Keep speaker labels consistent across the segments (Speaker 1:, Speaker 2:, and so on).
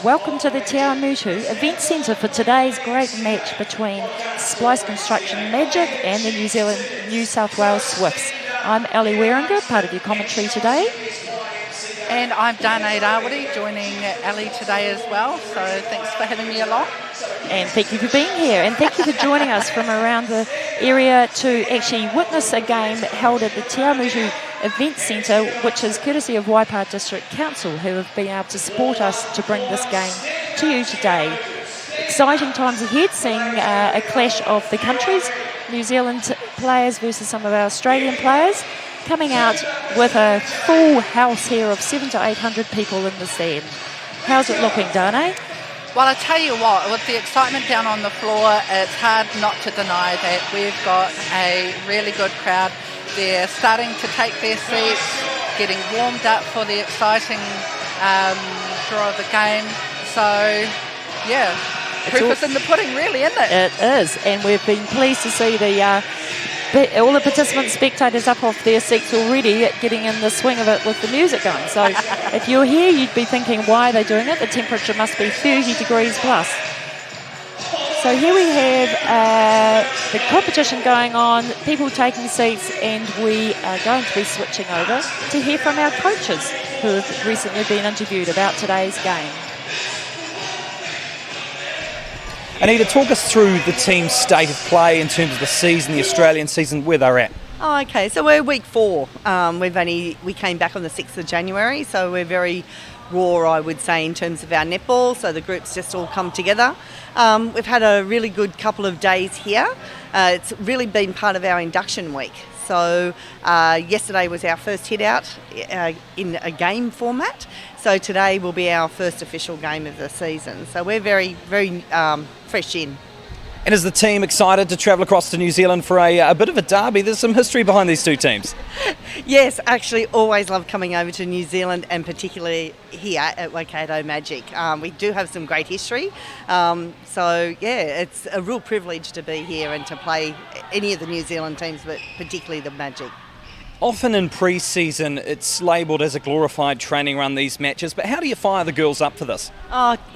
Speaker 1: Welcome to the Te Awamutu Event Centre for today's great match between Splice Construction Magic and the New South Wales Swifts. I'm Ali Weringer, part of your commentary today.
Speaker 2: And I'm Dana Darwity, joining Ali today as well, so thanks for having me along.
Speaker 1: And thank you for being here, and thank you for joining us from around the area to actually witness a game held at the Te Awamutu Event Centre, which is courtesy of Waipā District Council, who have been able to support us to bring this game to you today. Exciting times ahead, seeing a clash of the countries, New Zealand players versus some of our Australian players, coming out with a full house here of 700 to 800 people in the stand. How's it looking, Dane?
Speaker 2: Well, I tell you what, with the excitement down on the floor, it's hard not to deny that we've got a really good crowd. They're starting to take their seats, getting warmed up for the exciting draw of the game. So, yeah, proof is in the pudding, really, isn't it?
Speaker 1: It is, and we've been pleased to see all the participants, spectators up off their seats already, getting in the swing of it with the music going. So if you're here, you'd be thinking, why are they doing it? The temperature must be 30 degrees plus. So here we have the competition going on, people taking seats, and we are going to be switching over to hear from our coaches who have recently been interviewed about today's game.
Speaker 3: Anita, talk us through the team's state of play in terms of the season, the Australian season, where they're at.
Speaker 4: Oh, okay, so we're week 4. We came back on the 6th of January, so we're very raw, I would say, in terms of our netball. So the group's just all come together. We've had a really good couple of days here. It's really been part of our induction week. So yesterday was our first hit out in a game format. So today will be our first official game of the season. So we're very, very fresh in.
Speaker 3: And is the team excited to travel across to New Zealand for a bit of a derby? There's some history behind these two teams.
Speaker 4: Yes, actually always love coming over to New Zealand, and particularly here at Waikato Magic. We do have some great history. So yeah, it's a real privilege to be here and to play any of the New Zealand teams, but particularly the Magic.
Speaker 3: Often in pre-season, it's labelled as a glorified training run, these matches, but how do you fire the girls up for this?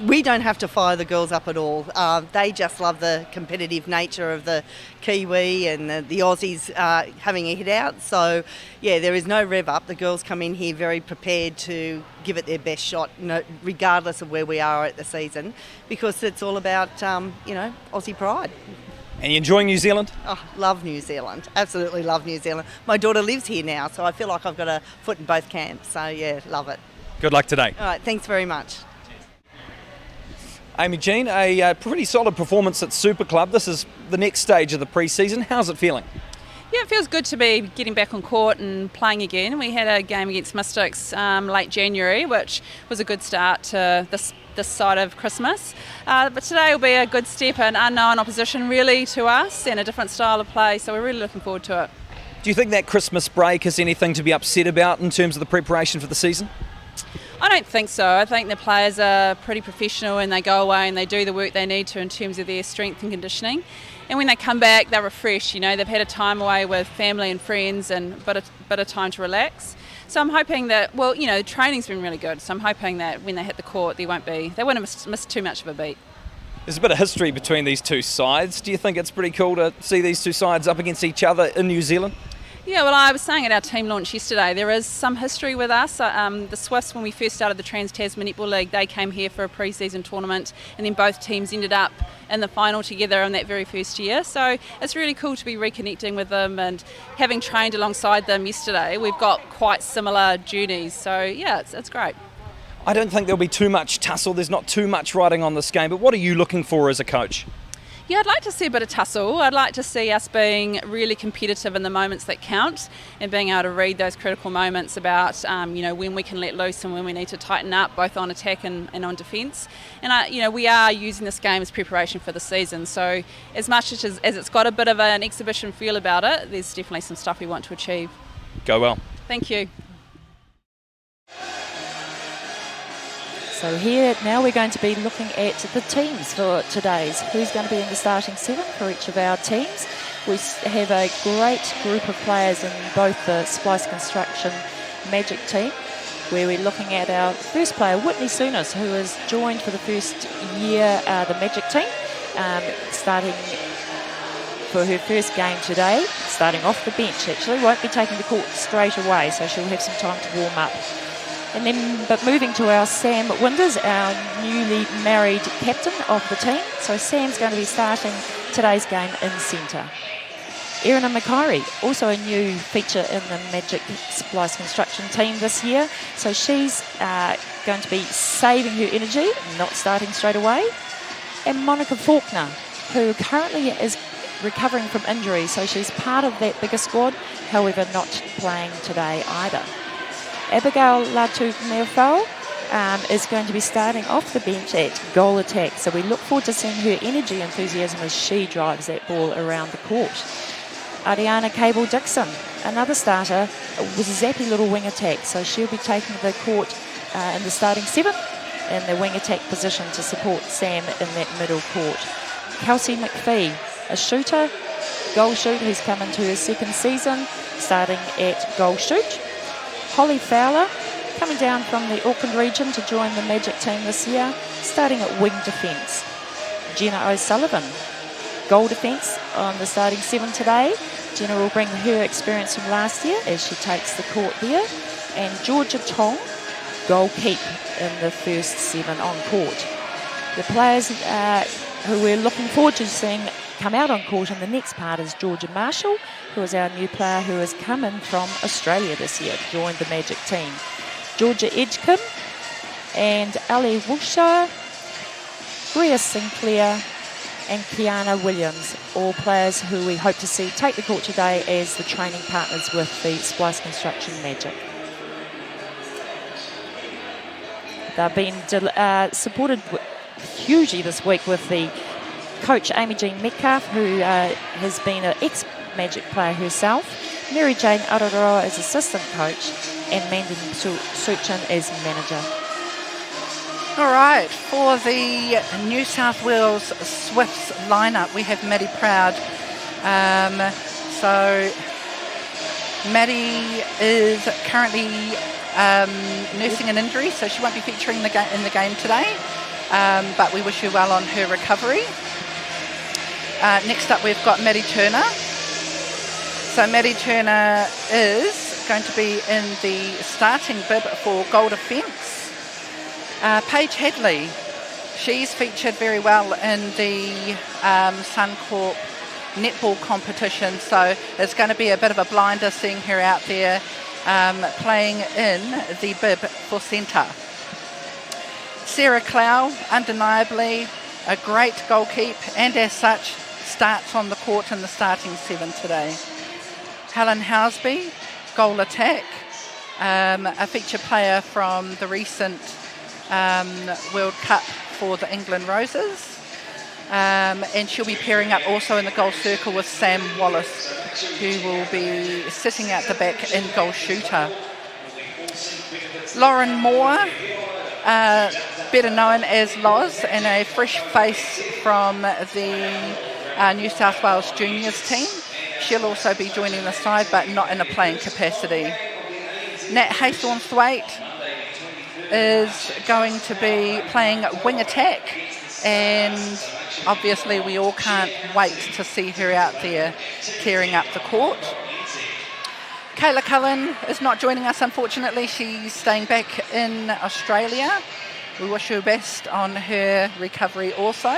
Speaker 4: We don't have to fire the girls up at all. They just love the competitive nature of the Kiwi and the Aussies having a hit out. So, yeah, there is no rev up. The girls come in here very prepared to give it their best shot, regardless of where we are at the season, because it's all about, Aussie pride.
Speaker 3: And you enjoying New Zealand?
Speaker 4: Oh, love New Zealand. Absolutely love New Zealand. My daughter lives here now, so I feel like I've got a foot in both camps. So, yeah, love it.
Speaker 3: Good luck today.
Speaker 4: All right, thanks very much.
Speaker 3: Amy Jean, a pretty solid performance at Super Club. This is the next stage of the pre-season. How's it feeling?
Speaker 5: Yeah, it feels good to be getting back on court and playing again. We had a game against Mystics late January, which was a good start to this side of Christmas. But today will be a good step, an unknown opposition really to us and a different style of play, so we're really looking forward to it.
Speaker 3: Do you think that Christmas break is anything to be upset about in terms of the preparation for the season?
Speaker 5: I don't think so. I think the players are pretty professional and they go away and they do the work they need to in terms of their strength and conditioning. And when they come back, they're refreshed. They've had a time away with family and friends and a bit of time to relax. So I'm hoping that, training's been really good. So I'm hoping that when they hit the court, they won't have missed too much of a beat.
Speaker 3: There's a bit of history between these two sides. Do you think it's pretty cool to see these two sides up against each other in New Zealand?
Speaker 5: Yeah, well, I was saying at our team launch yesterday, there is some history with us. The Swifts, when we first started the Trans-Tasman Netball League, they came here for a pre-season tournament, and then both teams ended up in the final together in that very first year. So it's really cool to be reconnecting with them, and having trained alongside them yesterday, we've got quite similar journeys. So yeah, it's great.
Speaker 3: I don't think there'll be too much tussle. There's not too much riding on this game, but what are you looking for as a coach?
Speaker 5: Yeah, I'd like to see a bit of tussle. I'd like to see us being really competitive in the moments that count and being able to read those critical moments about, when we can let loose and when we need to tighten up, both on attack and on defence. And, we are using this game as preparation for the season. So as much as it's got a bit of an exhibition feel about it, there's definitely some stuff we want to achieve.
Speaker 3: Go well.
Speaker 5: Thank you.
Speaker 1: So here now we're going to be looking at the teams for today's. Who's going to be in the starting 7 for each of our teams. We have a great group of players in both the Splice Construction Magic team. where we're looking at our first player, Whitney Souness, who has joined for the first year the Magic team, starting for her first game today, starting off the bench actually, won't be taking the court straight away, so she'll have some time to warm up. And then, but moving to our Sam Winders, our newly married captain of the team. So Sam's going to be starting today's game in centre. Erina Makari, also a new feature in the Magic Splice Construction team this year. So she's going to be saving her energy, not starting straight away. And Monica Faulkner, who currently is recovering from injury, so she's part of that bigger squad, however not playing today either. Abigail Latu-Meofau is going to be starting off the bench at goal attack, so we look forward to seeing her energy, enthusiasm as she drives that ball around the court. Ariana Cable-Dixon, another starter with a zappy little wing attack, so she'll be taking the court in the starting 7 in the wing attack position to support Sam in that middle court. Kelsey McPhee, a shooter, goal shoot, who's come into her second season, starting at goal shoot. Holly Fowler, coming down from the Auckland region to join the Magic team this year, starting at wing defence. Jenna O'Sullivan, goal defence on the starting 7 today. Jenna will bring her experience from last year as she takes the court there. And Georgia Tong, goal keep in the first 7 on court. The players who we're looking forward to seeing come out on court in the next part is Georgia Marshall, who is our new player who has come in from Australia this year to join the Magic team. Georgia Edgecombe and Ali Wilshire, Bria Sinclair and Kiana Williams, all players who we hope to see take the court today as the training partners with the Splice Construction Magic. They've been supported hugely this week with the coach Amy Jean Metcalf, who has been an ex-Magic player herself, Mary Jane Aroa as assistant coach, and Mandan Suchin as manager.
Speaker 2: All right, for the New South Wales Swifts lineup, we have Maddie Proud. So Maddie is currently nursing an injury, so she won't be featuring in the game today, but we wish her well on her recovery. Next up, we've got Maddie Turner. So Maddie Turner is going to be in the starting bib for goal defence. Paige Hadley, she's featured very well in the Suncorp netball competition, so it's going to be a bit of a blinder seeing her out there playing in the bib for centre. Sarah Clow, undeniably a great goal keep, and as such starts on the court in the starting 7 today. Helen Housby, goal attack, a feature player from the recent World Cup for the England Roses, and she'll be pairing up also in the goal circle with Sam Wallace, who will be sitting at the back in goal shooter. Lauren Moore, better known as Loz, and a fresh face from the New South Wales Juniors team. She'll also be joining the side, but not in a playing capacity. Nat Haythornthwaite is going to be playing wing attack, and obviously we all can't wait to see her out there tearing up the court. Kayla Cullen is not joining us, unfortunately. She's staying back in Australia. We wish her best on her recovery also.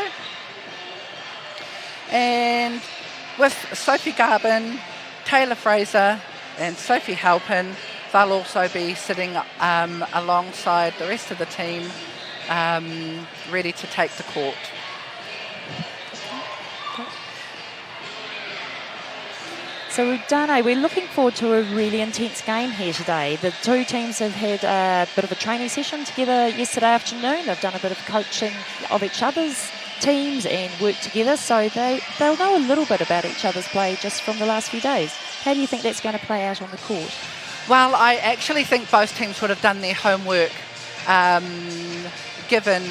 Speaker 2: And with Sophie Garbin, Taylor Fraser and Sophie Halpin, they'll also be sitting alongside the rest of the team, ready to take the court.
Speaker 1: So we're looking forward to a really intense game here today. The two teams have had a bit of a training session together yesterday afternoon. They've done a bit of coaching of each other's teams and worked together, so they'll know a little bit about each other's play just from the last few days. How do you think that's going to play out on the court?
Speaker 2: Well, I actually think both teams would have done their homework, given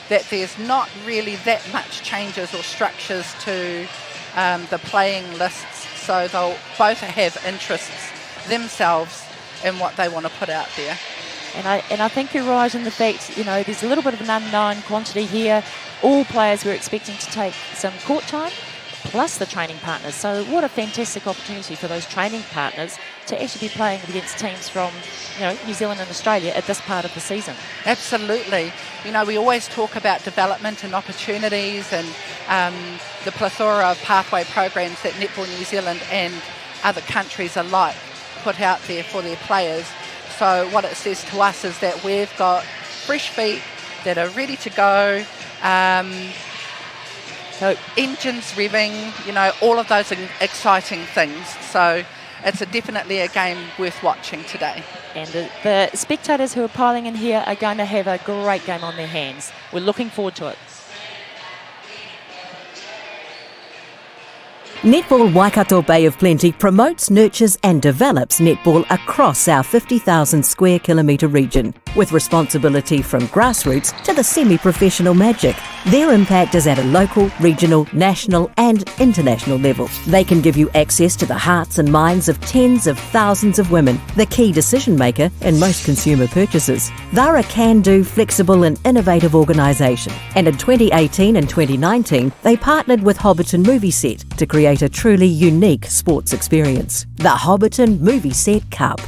Speaker 2: that there's not really that much changes or structures to the playing lists, so they'll both have interests themselves in what they want to put out there.
Speaker 1: And I think you're right in the fact, there's a little bit of an unknown quantity here. All players were expecting to take some court time, plus the training partners. So what a fantastic opportunity for those training partners to actually be playing against teams from, New Zealand and Australia at this part of the season.
Speaker 2: Absolutely. We always talk about development and opportunities and the plethora of pathway programs that Netball New Zealand and other countries alike put out there for their players. So what it says to us is that we've got fresh feet that are ready to go, so engines revving, all of those exciting things. So it's definitely a game worth watching today.
Speaker 1: And the spectators who are piling in here are going to have a great game on their hands. We're looking forward to it.
Speaker 6: Netball Waikato Bay of Plenty promotes, nurtures and develops netball across our 50,000 square kilometre region, with responsibility from grassroots to the semi-professional magic. Their impact is at a local, regional, national and international level. They can give you access to the hearts and minds of tens of thousands of women, the key decision maker in most consumer purchases. They're a can-do, flexible and innovative organisation, and in 2018 and 2019 they partnered with Hobbiton Movie Set to create a truly unique sports experience. The Hobbiton Movie Set Cup.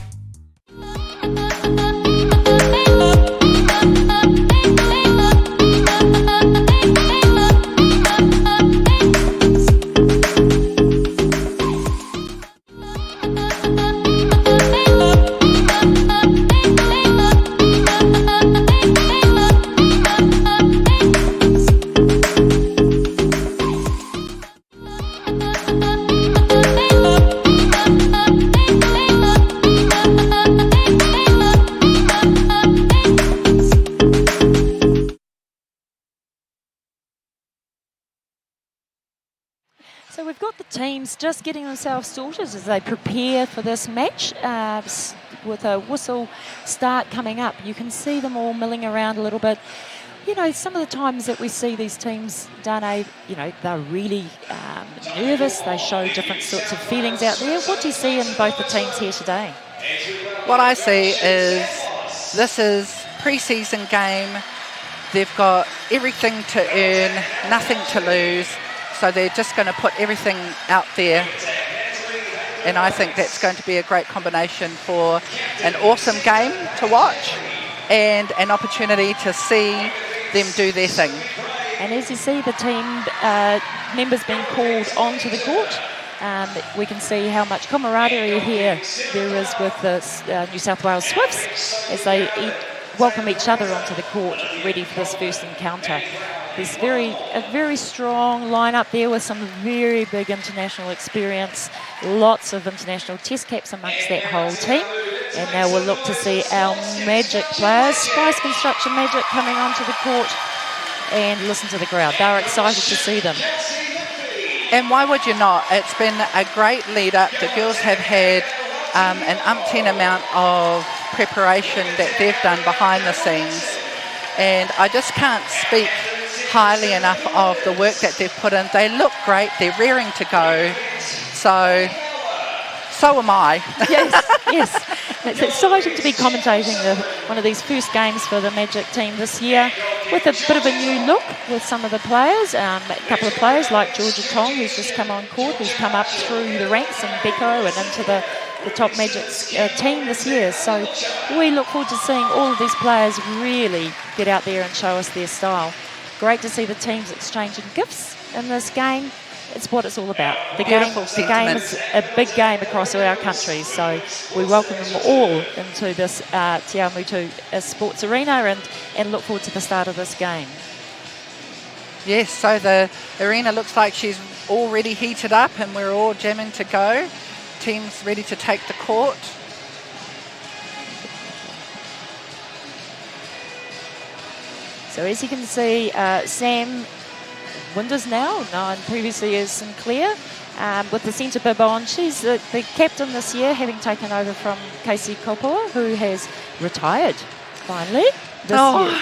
Speaker 1: So we've got the teams just getting themselves sorted as they prepare for this match with a whistle start coming up. You can see them all milling around a little bit. Some of the times that we see these teams, Dane, they're really nervous. They show different sorts of feelings out there. What do you see in both the teams here today?
Speaker 2: What I see is this is pre-season game. They've got everything to earn, nothing to lose. So they're just going to put everything out there. And I think that's going to be a great combination for an awesome game to watch and an opportunity to see them do their thing.
Speaker 1: And as you see the team members being called onto the court, we can see how much camaraderie here there is with the New South Wales Swifts as they welcome each other onto the court, ready for this first encounter. There's a very strong lineup there with some very big international experience, lots of international test caps amongst that whole team. And now we'll look to see our Magic players, Spice Construction Magic, coming onto the court, and listen to the crowd. They're excited to see them.
Speaker 2: And why would you not? It's been a great lead up. The girls have had an umpteen amount of preparation that they've done behind the scenes. And I just can't speak highly enough of the work that they've put in. They look great. They're rearing to go. So am I.
Speaker 1: Yes. It's exciting to be commentating one of these first games for the Magic team this year with a bit of a new look with some of the players. A couple of players like Georgia Tong, who's just come on court, who's come up through the ranks, and Beko and into the top Magic team this year. So we look forward to seeing all of these players really get out there and show us their style. Great to see the teams exchanging gifts in this game. It's what it's all about. The game is a big game across all our countries, so we welcome them all into this Te Awamutu sports arena and look forward to the start of this game.
Speaker 2: Yes, so the arena looks like she's already heated up and we're all jamming to go. Teams ready to take the court.
Speaker 1: So as you can see, Sam Winders now, known previously as Sinclair, with the centre bib on. She's the captain this year, having taken over from Casey Kopua, who has retired finally this year.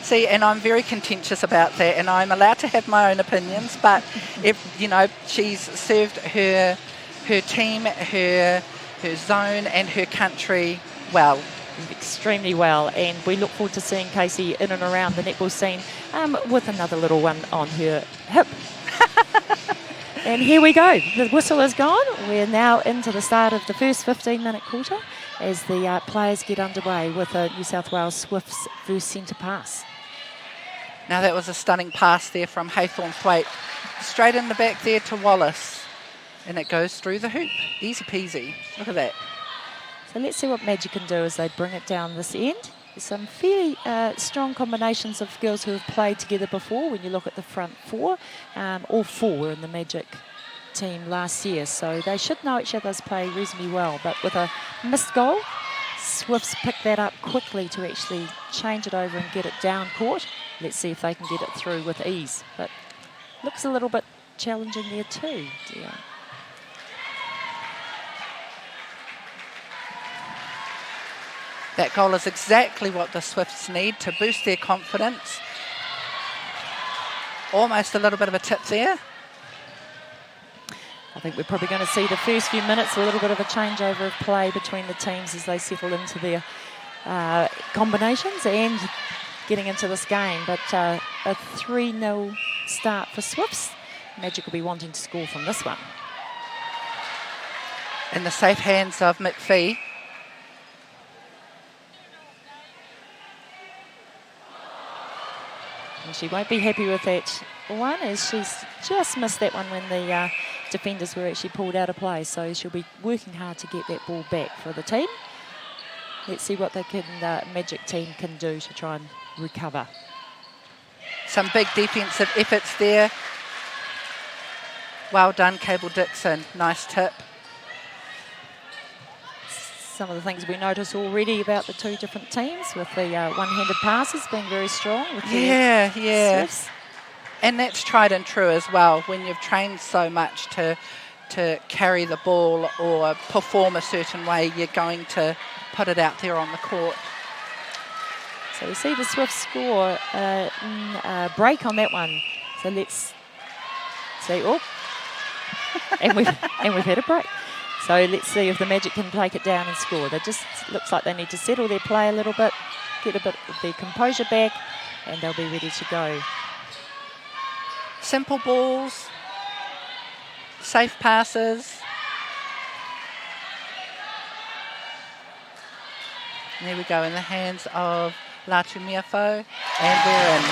Speaker 2: See, and I'm very contentious about that, and I'm allowed to have my own opinions, but she's served her team, her zone and her country well.
Speaker 1: extremely well, and we look forward to seeing Casey in and around the netball scene with another little one on her hip. And here we go. The whistle is gone. We're now into the start of the first 15-minute quarter as the players get underway with a New South Wales Swifts first centre pass.
Speaker 2: Now that was a stunning pass there from Haythornthwaite. Straight in the back there to Wallace. And it goes through the hoop. Easy peasy. Look at that.
Speaker 1: So let's see what Magic can do as they bring it down this end. There's some fairly strong combinations of girls who have played together before when you look at the front four. All four were in the Magic team last year, so they should know each other's play reasonably well. But with a missed goal, Swifts pick that up quickly to actually change it over and get it down court. Let's see if they can get it through with ease. But looks a little bit challenging there too. Yeah.
Speaker 2: That goal is exactly what the Swifts need to boost their confidence. Almost a little bit of a tip there.
Speaker 1: I think we're probably going to see the first few minutes, a little bit of a changeover of play between the teams as they settle into their combinations and getting into this game. But a 3-0 start for Swifts. Magic will be wanting to score from this one.
Speaker 2: In the safe hands of McPhee.
Speaker 1: And she won't be happy with that one, as she's just missed that one when the defenders were actually pulled out of play. So she'll be working hard to get that ball back for the team. Let's see what the Magic team can do to try and recover.
Speaker 2: Some big defensive efforts there. Well done, Cable Dixon. Nice tip.
Speaker 1: Some of the things we noticed already about the two different teams, with the one-handed passes being very strong. With
Speaker 2: yeah.
Speaker 1: Swifts.
Speaker 2: And that's tried and true as well. When you've trained so much to carry the ball or perform a certain way, you're going to put it out there on the court.
Speaker 1: So we see the Swifts score break on that one. So let's see. Oh, and we've had a break. So let's see if the Magic can take it down and score. They just looks like they need to settle their play a little bit, get a bit of their composure back, and they'll be ready to go.
Speaker 2: Simple balls, safe passes. And there we go, in the hands of Latu Miafo, and we're in.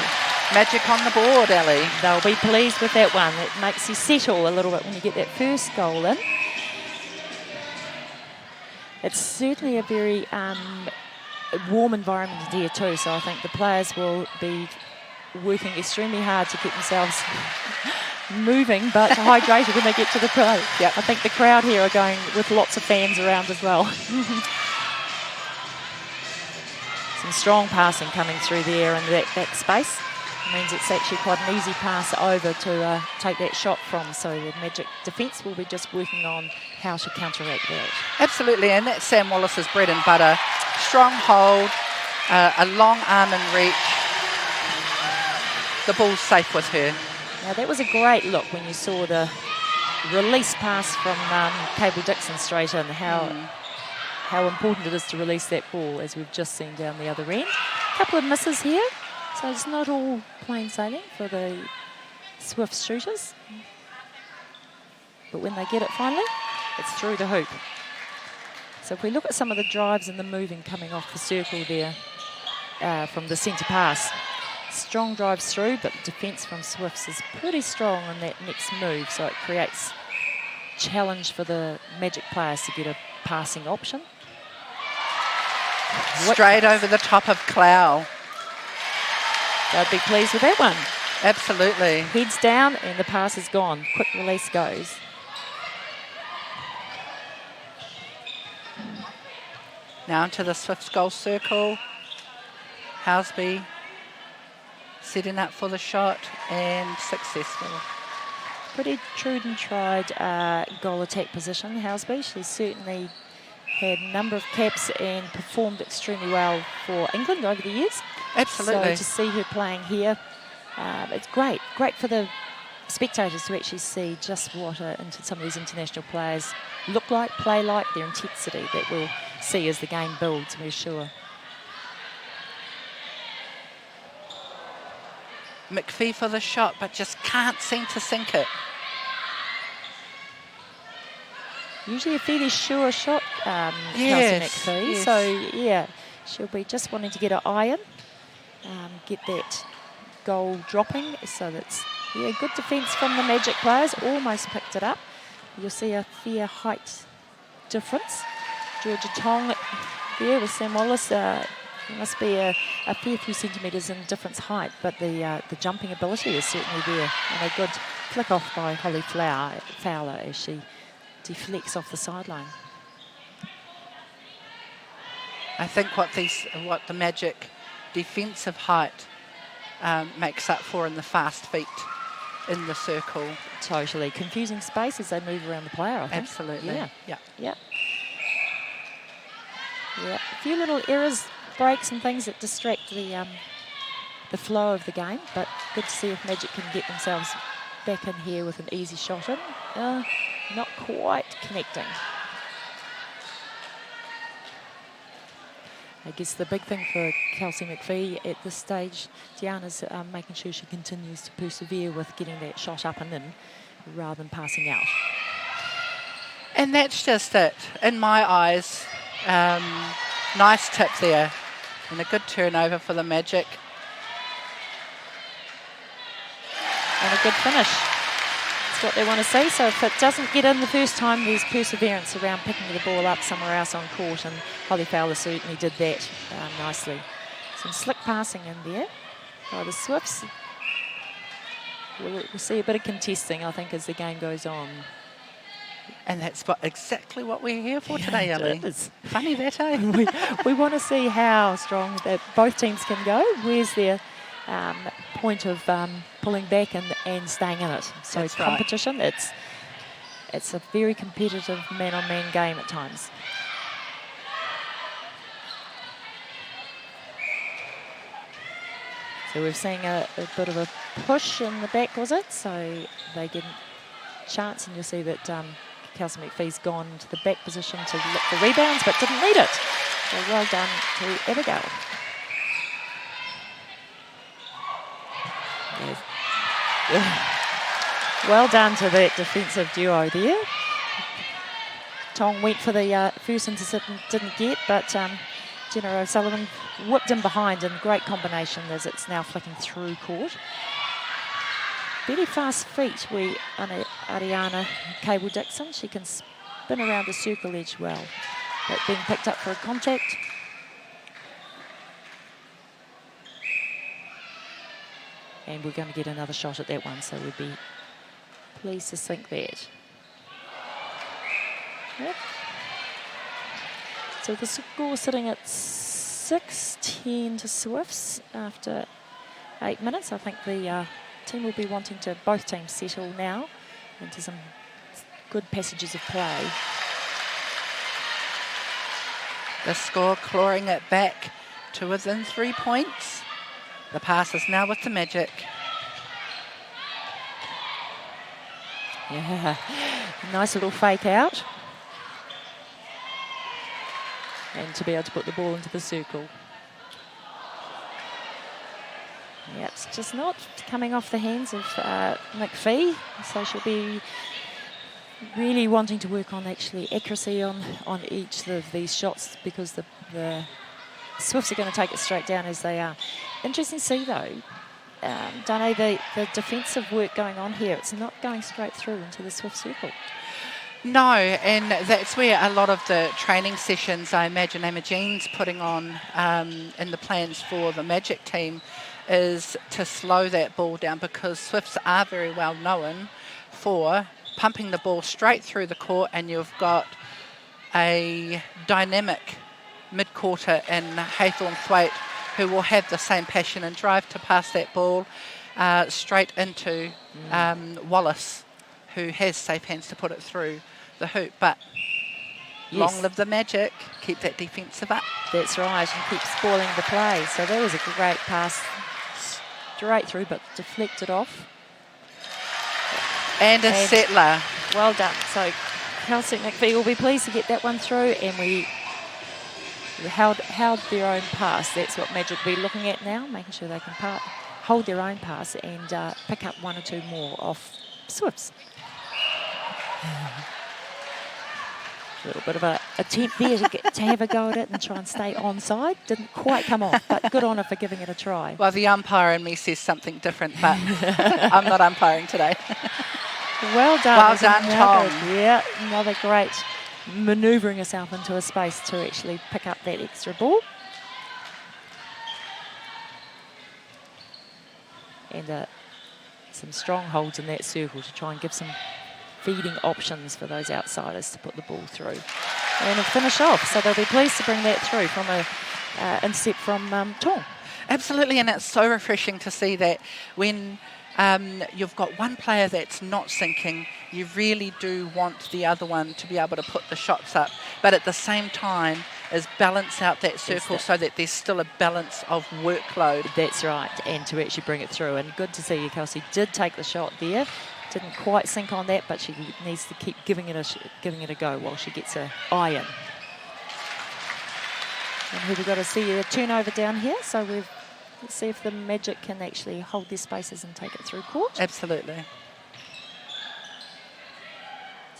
Speaker 2: Magic on the board, Ellie.
Speaker 1: They'll be pleased with that one. It makes you settle a little bit when you get that first goal in. It's certainly a very warm environment here too, so I think the players will be working extremely hard to keep themselves moving but hydrated when they get to the play.
Speaker 2: Yep.
Speaker 1: I think the crowd here are going with lots of fans around as well. Some strong passing coming through there in that back space. It means it's actually quite an easy pass over to take that shot from, so the Magic defence will be just working on how to counteract that.
Speaker 2: Absolutely, and that's Sam Wallace's bread and butter. Strong hold, a long arm and reach. The ball's safe with her.
Speaker 1: Now that was a great look when you saw the release pass from Cable Dixon straight in, how important it is to release that ball, as we've just seen down the other end. A couple of misses here. So it's not all plain sailing for the Swift shooters. But when they get it finally, it's through the hoop. So if we look at some of the drives and the moving coming off the circle there from the centre pass, strong drives through, but the defence from Swifts is pretty strong on that next move. So it creates challenge for the Magic players to get a passing option.
Speaker 2: Straight over the top of Clow.
Speaker 1: They'd be pleased with that one.
Speaker 2: Absolutely.
Speaker 1: Heads down and the pass is gone. Quick release goes.
Speaker 2: Now into the Swifts goal circle. Housby setting up for the shot and successful.
Speaker 1: Pretty true and tried goal attack position, Housby. She's certainly had a number of caps and performed extremely well for England over the years.
Speaker 2: Absolutely.
Speaker 1: So to see her playing here, it's great. Great for the spectators to actually see just what some of these international players look like, play like, their intensity that we'll see as the game builds, we're sure.
Speaker 2: McPhee for the shot, but just can't seem to sink it.
Speaker 1: Usually a fairly sure shot,
Speaker 2: Yes,
Speaker 1: Kelsey McPhee.
Speaker 2: yes.
Speaker 1: So, yeah, she'll be just wanting to get her iron, get that goal dropping. So that's, yeah, good defence from the Magic players. Almost picked it up. You'll see a fair height difference. Georgia Tong there with Sam Wallace. There must be a fair few centimetres in difference height, but the jumping ability is certainly there. And a good flick off by Holly Fowler as she deflects off the sideline.
Speaker 2: I think what the Magic defensive height makes up for in the fast feet in the circle.
Speaker 1: Totally. Confusing space as they move around the player, I think.
Speaker 2: Absolutely.
Speaker 1: Yeah.
Speaker 2: Yeah.
Speaker 1: Yeah. Yeah. A few little errors, breaks and things that distract the flow of the game, but good to see if Magic can get themselves back in here with an easy shot in. Not quite connecting. I guess the big thing for Kelsey McPhee at this stage, Diana's making sure she continues to persevere with getting that shot up and in rather than passing out.
Speaker 2: And that's just it. In my eyes, nice tip there and a good turnover for the Magic.
Speaker 1: And a good finish. That's what they want to see. So if it doesn't get in the first time, there's perseverance around picking the ball up somewhere else on court, and Holly Fowler certainly did that nicely. Some slick passing in there by the Swifts. We'll see a bit of contesting, I think, as the game goes on.
Speaker 2: And that's exactly what we're here for today,
Speaker 1: Yeah,
Speaker 2: Ellie.
Speaker 1: it is.
Speaker 2: Funny that, eh?
Speaker 1: we want to see how strong that both teams can go. Where's their point of pulling back and staying in it? So
Speaker 2: That's right.
Speaker 1: competition, it's a very competitive man-on-man game at times. So we're seeing a bit of a push in the back, was it? So they get a chance, and you'll see that Kelsey McPhee's gone to the back position to look for rebounds, but didn't need it. So well done to Abigail. Yes. Well done to that defensive duo there. Tong went for the first intercept and didn't get, but Jenna O'Sullivan whipped in behind, and great combination as it's now flicking through court. Very fast feet, Ariana Cable-Dixon. She can spin around the circle edge well. But being picked up for a contact. And we're going to get another shot at that one, so we'd be pleased to sink that. Yep. So the score sitting at 6-10 to Swifts after 8 minutes. I think the team will be wanting to, both teams settle now into some good passages of play.
Speaker 2: The score clawing it back to within 3 points. The pass is now with the Magic.
Speaker 1: Yeah, nice little fake out. And to be able to put the ball into the circle. Yeah, it's just not coming off the hands of McPhee. So she'll be really wanting to work on actually accuracy on each of these shots, because the Swifts are going to take it straight down as they are. Interesting to see though, Dane, the defensive work going on here, it's not going straight through into the Swift circle.
Speaker 2: No, and that's where a lot of the training sessions, I imagine Imogene's putting on in the plans for the Magic team, is to slow that ball down, because Swifts are very well known for pumping the ball straight through the court, and you've got a dynamic mid-quarter in Haythorne Thwaite who will have the same passion and drive to pass that ball straight into Wallace, who has safe hands to put it through the hoop. But long live the Magic, keep that defensive up.
Speaker 1: That's right, and keep spoiling the play. So that was a great pass straight through, but deflected off.
Speaker 2: And a settler.
Speaker 1: Well done. So Kelsey McPhee will be pleased to get that one through, and we held their own pass. That's what Magic will be looking at now, making sure they can hold their own pass and pick up one or two more off Swifts. A little bit of a attempt there to have a go at it and try and stay onside. Didn't quite come off, but good on her for giving it a try.
Speaker 2: Well, the umpire in me says something different, but I'm not umpiring today.
Speaker 1: Well done.
Speaker 2: Well done, Tom.
Speaker 1: Yeah, another great manoeuvring herself into a space to actually pick up that extra ball. And some strong holds in that circle to try and give some feeding options for those outsiders to put the ball through and finish off. So they'll be pleased to bring that through from a intercept from Tong.
Speaker 2: Absolutely, and it's so refreshing to see that when you've got one player that's not sinking, you really do want the other one to be able to put the shots up, but at the same time is balance out that circle so that there's still a balance of workload.
Speaker 1: That's right, and to actually bring it through. And good to see you, Kelsey did take the shot there. Didn't quite sink on that, but she needs to keep giving it a go while she gets her eye in. And here we've got to see a turnover down here, so let's see if the Magic can actually hold their spaces and take it through court.
Speaker 2: Absolutely.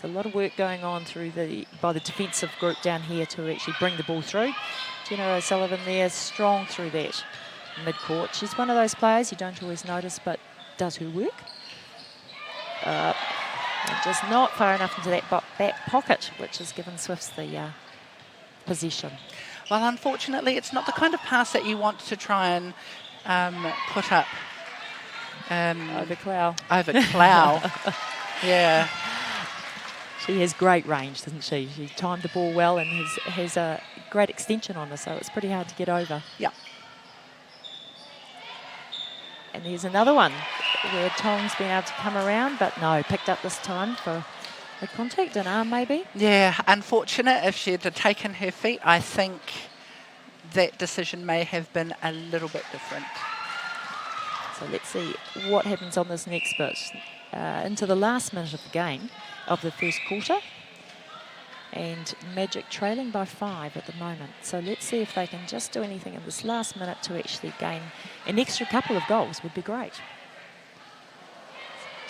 Speaker 1: There's a lot of work going on by the defensive group down here to actually bring the ball through. Jenna O'Sullivan there, strong through that mid-court. She's one of those players you don't always notice, but does her work. And just not far enough into that back pocket, which has given Swifts the possession.
Speaker 2: Well, unfortunately, it's not the kind of pass that you want to try and put up.
Speaker 1: Over Clow.
Speaker 2: Over Clow. Yeah.
Speaker 1: She has great range, doesn't she? She timed the ball well and has a great extension on her, so it's pretty hard to get over.
Speaker 2: Yeah.
Speaker 1: And there's another one where Tong's been able to come around, but no, picked up this time for a contact, an arm maybe.
Speaker 2: Yeah, unfortunate. If she had taken her feet, I think that decision may have been a little bit different.
Speaker 1: So let's see what happens on this next bit. Into the last minute of the game, of the first quarter. And Magic trailing by 5 at the moment. So let's see if they can just do anything in this last minute to actually gain an extra couple of goals would be great.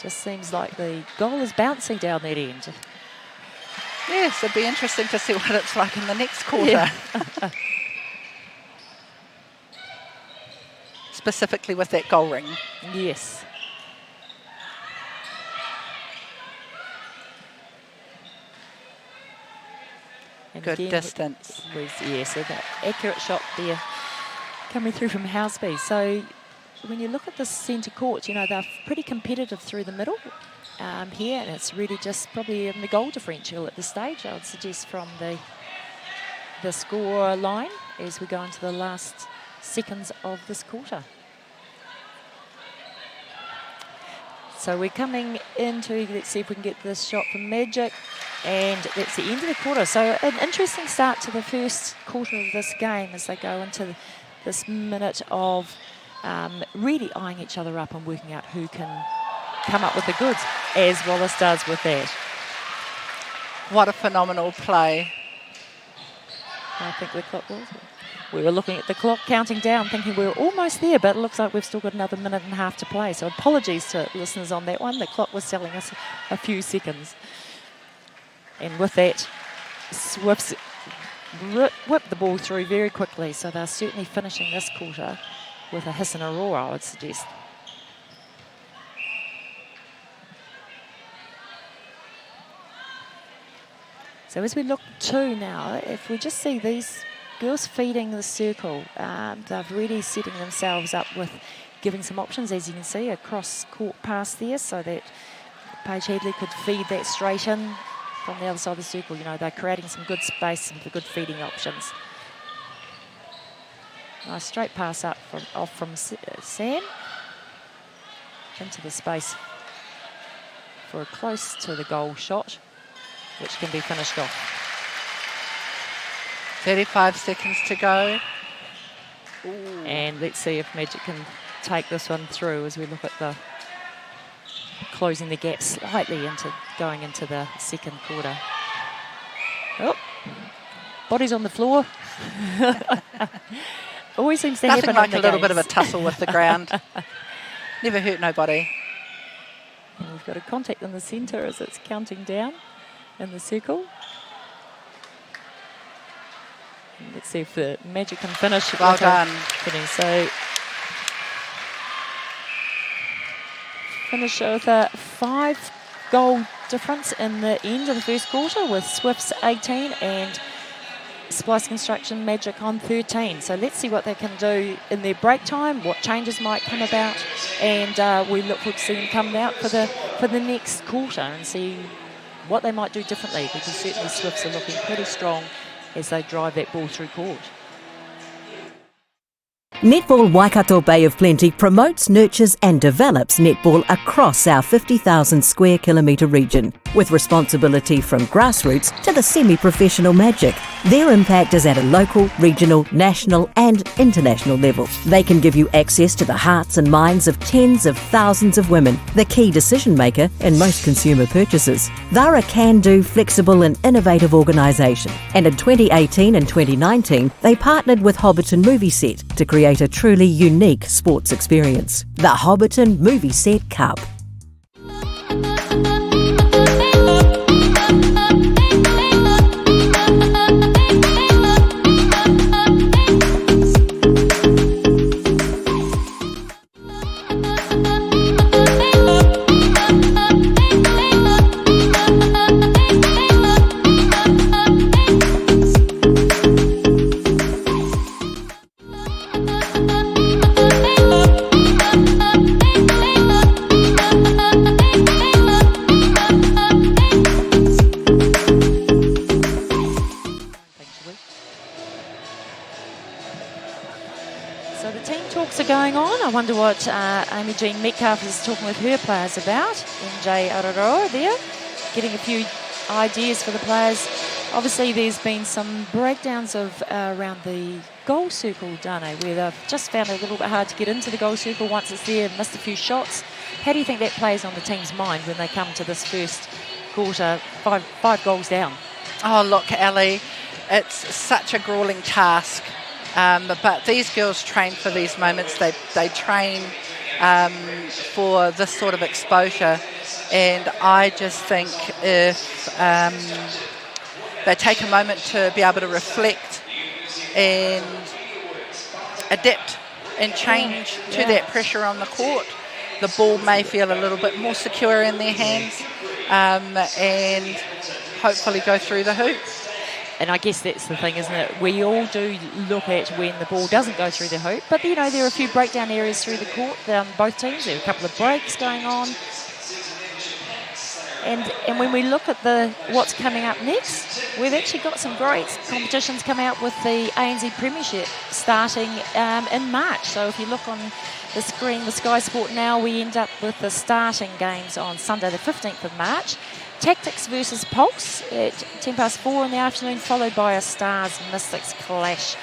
Speaker 1: Just seems like the goal is bouncing down that end.
Speaker 2: Yes, it'd be interesting to see what it's like in the next quarter.
Speaker 1: Yeah.
Speaker 2: Specifically with that goal ring.
Speaker 1: Yes. And
Speaker 2: Good
Speaker 1: again,
Speaker 2: distance.
Speaker 1: So that accurate shot there coming through from Houseby. So when you look at the centre court, you know, they're pretty competitive through the middle here, and it's really just probably in the goal differential at this stage, I would suggest, from the score line as we go into the last seconds of this quarter. So we're coming into, let's see if we can get this shot from Magic, and that's the end of the quarter. So an interesting start to the first quarter of this game as they go into this minute of really eyeing each other up and working out who can come up with the goods, as Wallace does with that.
Speaker 2: What a phenomenal play.
Speaker 1: I think the clock was. We were looking at the clock, counting down, thinking we were almost there, but it looks like we've still got another minute and a half to play. So apologies to listeners on that one. The clock was telling us a few seconds. And with that, Swifts whipped the ball through very quickly. So they're certainly finishing this quarter with a hiss and a roar, I would suggest. So as we look to now, if we just see these girls feeding the circle, they're really setting themselves up with giving some options, as you can see, a cross-court pass there so that Paige Headley could feed that straight in from the other side of the circle. You know, they're creating some good space and good feeding options. Nice straight pass up from Sam into the space for a close to the goal shot, which can be finished off.
Speaker 2: 35 seconds to go. Ooh.
Speaker 1: And let's see if Magic can take this one through as we look at the closing the gap slightly into going into the second quarter. Oh, bodies on the floor. Always seems to
Speaker 2: Nothing
Speaker 1: happen
Speaker 2: like
Speaker 1: in the
Speaker 2: a little
Speaker 1: games.
Speaker 2: bit of a tussle with the ground. Never hurt nobody.
Speaker 1: And we've got a contact in the centre as it's counting down in the circle. And let's see if the Magic can finish.
Speaker 2: Well done.
Speaker 1: So finish with a 5-goal difference in the end of the first quarter, with Swifts 18 and Splice Construction Magic on 13. So let's see what they can do in their break time, what changes might come about, and we look forward to seeing them come out for the next quarter and see what they might do differently, because certainly Swifts are looking pretty strong as they drive that ball through court.
Speaker 6: Netball Waikato Bay of Plenty promotes, nurtures and develops netball across our 50,000 square kilometre region, with responsibility from grassroots to the semi-professional Magic. Their impact is at a local, regional, national and international level. They can give you access to the hearts and minds of tens of thousands of women, the key decision maker in most consumer purchases. They're a can-do, flexible and innovative organisation, and in 2018 and 2019 they partnered with Hobbiton Movie Set to create a truly unique sports experience, the Hobbiton Movie Set Cup.
Speaker 1: So the team talks are going on. I wonder what Amy Jean Metcalf is talking with her players about. MJ Araroa there, getting a few ideas for the players. Obviously there's been some breakdowns of around the goal circle, Dane, where they've just found it a little bit hard to get into the goal circle once it's there and missed a few shots. How do you think that plays on the team's mind when they come to this first quarter, five goals down?
Speaker 2: Oh, look, Ali, it's such a gruelling task. But these girls train for these moments. They train for this sort of exposure. And I just think if they take a moment to be able to reflect and adapt and change to that pressure on the court, the ball may feel a little bit more secure in their hands and hopefully go through the hoop.
Speaker 1: And I guess that's the thing, isn't it? We all do look at when the ball doesn't go through the hoop, but you know there are a few breakdown areas through the court. Both teams, there are a couple of breaks going on, and when we look at what's coming up next, we've actually got some great competitions coming out with the ANZ Premiership starting in March. So if you look on the screen with Sky Sport now, we end up with the starting games on Sunday the 15th of March. Tactics versus Pulse at 4:10 in the afternoon, followed by a Stars Mystics clash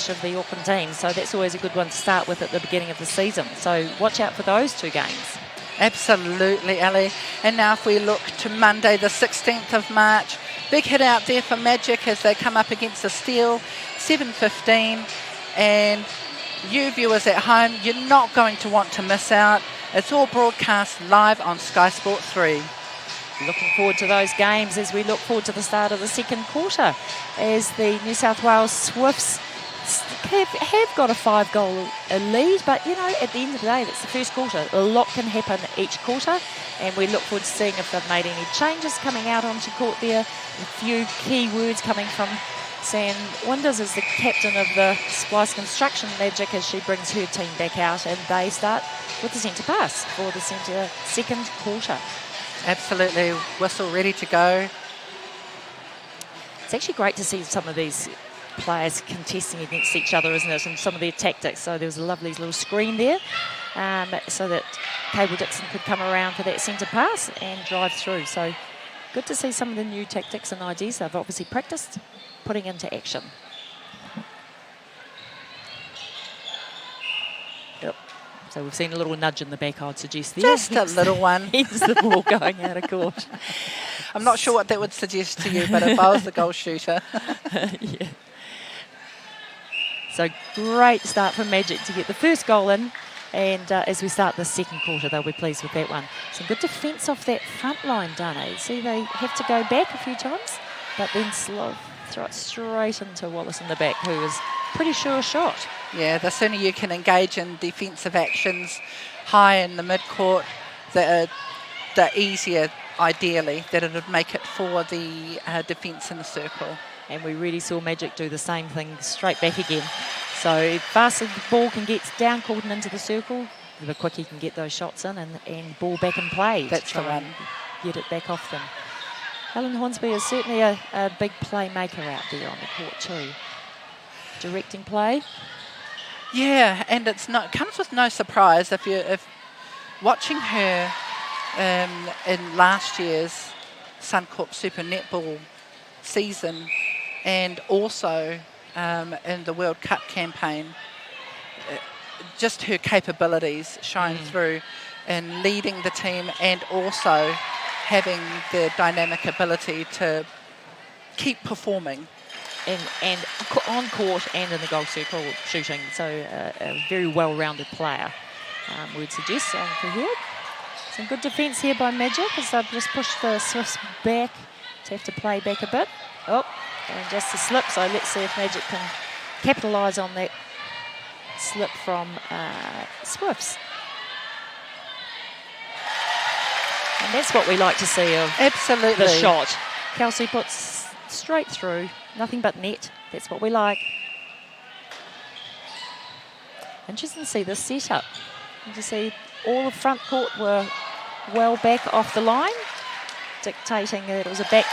Speaker 1: of the Auckland teams. So that's always a good one to start with at the beginning of the season. So watch out for those two games.
Speaker 2: Absolutely, Ali. And now if we look to Monday the 16th of March, big hit out there for Magic as they come up against the Steel, 7:15. And you viewers at home, you're not going to want to miss out. It's all broadcast live on Sky Sport 3.
Speaker 1: Looking forward to those games as we look forward to the start of the second quarter, as the New South Wales Swifts have got a 5-goal lead, but you know, at the end of the day, that's the first quarter. A lot can happen each quarter, and we look forward to seeing if they've made any changes coming out onto court there. A few key words coming from Sam Winders as the captain of the Splice Construction Magic as she brings her team back out, and they start with the centre pass for the second quarter.
Speaker 2: Absolutely, whistle ready to go.
Speaker 1: It's actually great to see some of these players contesting against each other, isn't it, and some of their tactics. So there was a lovely little screen there so that Cable Dixon could come around for that centre pass and drive through. So good to see some of the new tactics and ideas they've obviously practiced putting into action. Yep. So we've seen a little nudge in the back, I'd suggest there.
Speaker 2: Just a little one.
Speaker 1: Hence the ball going out of court.
Speaker 2: I'm not sure what that would suggest to you, but if I was the goal shooter.
Speaker 1: Yeah. So great start from Magic to get the first goal in And as we start the second quarter, they'll be pleased with that one. Some good defence off that front line, Dane. See, they have to go back a few times, but then throw it straight into Wallace in the back, who is pretty sure shot.
Speaker 2: Yeah, the sooner you can engage in defensive actions high in the mid-court, the easier, ideally, that it would make it for the defence in the circle.
Speaker 1: And we really saw Magic do the same thing straight back again. So faster the ball can get down court and into the circle, the quicker you can get those shots in and ball back in play.
Speaker 2: That's the one.
Speaker 1: Get it back off them. Helen Hornsby is certainly a big playmaker out there on the court too. Directing play.
Speaker 2: Yeah, and it comes with no surprise if watching her in last year's Suncorp Super Netball season, and also in the World Cup campaign, just her capabilities shine through in leading the team and also having the dynamic ability to keep performing.
Speaker 1: And on court and in the goal circle shooting, so a very well-rounded player, we'd suggest for here. Some good defence here by Magic as they've just pushed the Swifts back to have to play back a bit. Oh, and just a slip, so let's see if Magic can capitalise on that slip from Swifts. And that's what we like to see of
Speaker 2: Absolutely.
Speaker 1: the shot. Kelsey puts straight through, nothing but net. That's what we like. Interesting to see this setup. You can see all the front court were well back off the line, dictating that it was a back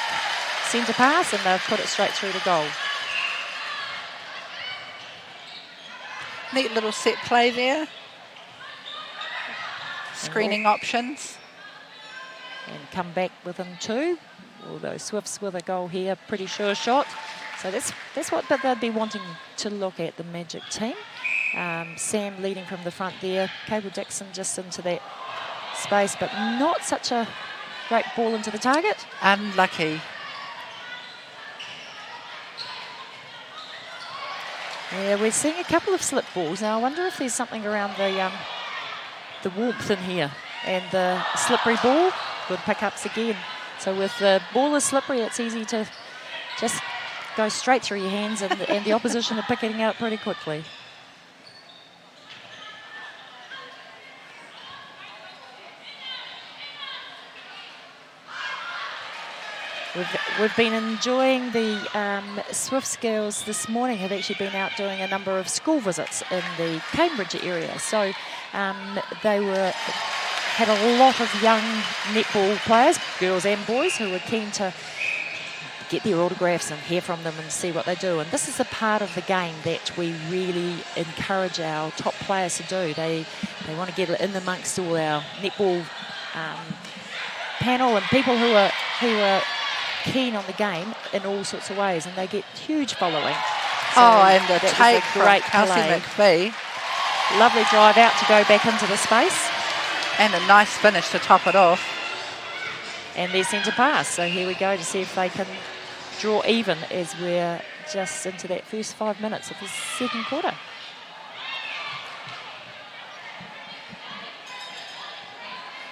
Speaker 1: centre pass, and they've put it straight through to goal.
Speaker 2: Neat little set play there. Screening options.
Speaker 1: And come back within two. Although Swifts with a goal here, pretty sure shot. So that's what they'd be wanting to look at, the Magic team. Sam leading from the front there. Cable Dixon just into that space, but not such a great ball into the target.
Speaker 2: Unlucky.
Speaker 1: Yeah, we're seeing a couple of slip balls. Now I wonder if there's something around the warmth in here. And the slippery ball, good pickups again. So with the ball is slippery, it's easy to just go straight through your hands, and the opposition are picking it up pretty quickly. We've been enjoying the Swifts girls this morning, have actually been out doing a number of school visits in the Cambridge area. So they had a lot of young netball players, girls and boys, who were keen to get their autographs and hear from them and see what they do. And this is a part of the game that we really encourage our top players to do. They want to get in amongst all our netball panel and people who are keen on the game in all sorts of ways, and they get huge following. So
Speaker 2: and the take
Speaker 1: great
Speaker 2: from Kelsey
Speaker 1: play.
Speaker 2: McPhee.
Speaker 1: Lovely drive out to go back into the space.
Speaker 2: And a nice finish to top it off.
Speaker 1: And their centre pass. So here we go to see if they can draw even as we're just into that first 5 minutes of the second quarter.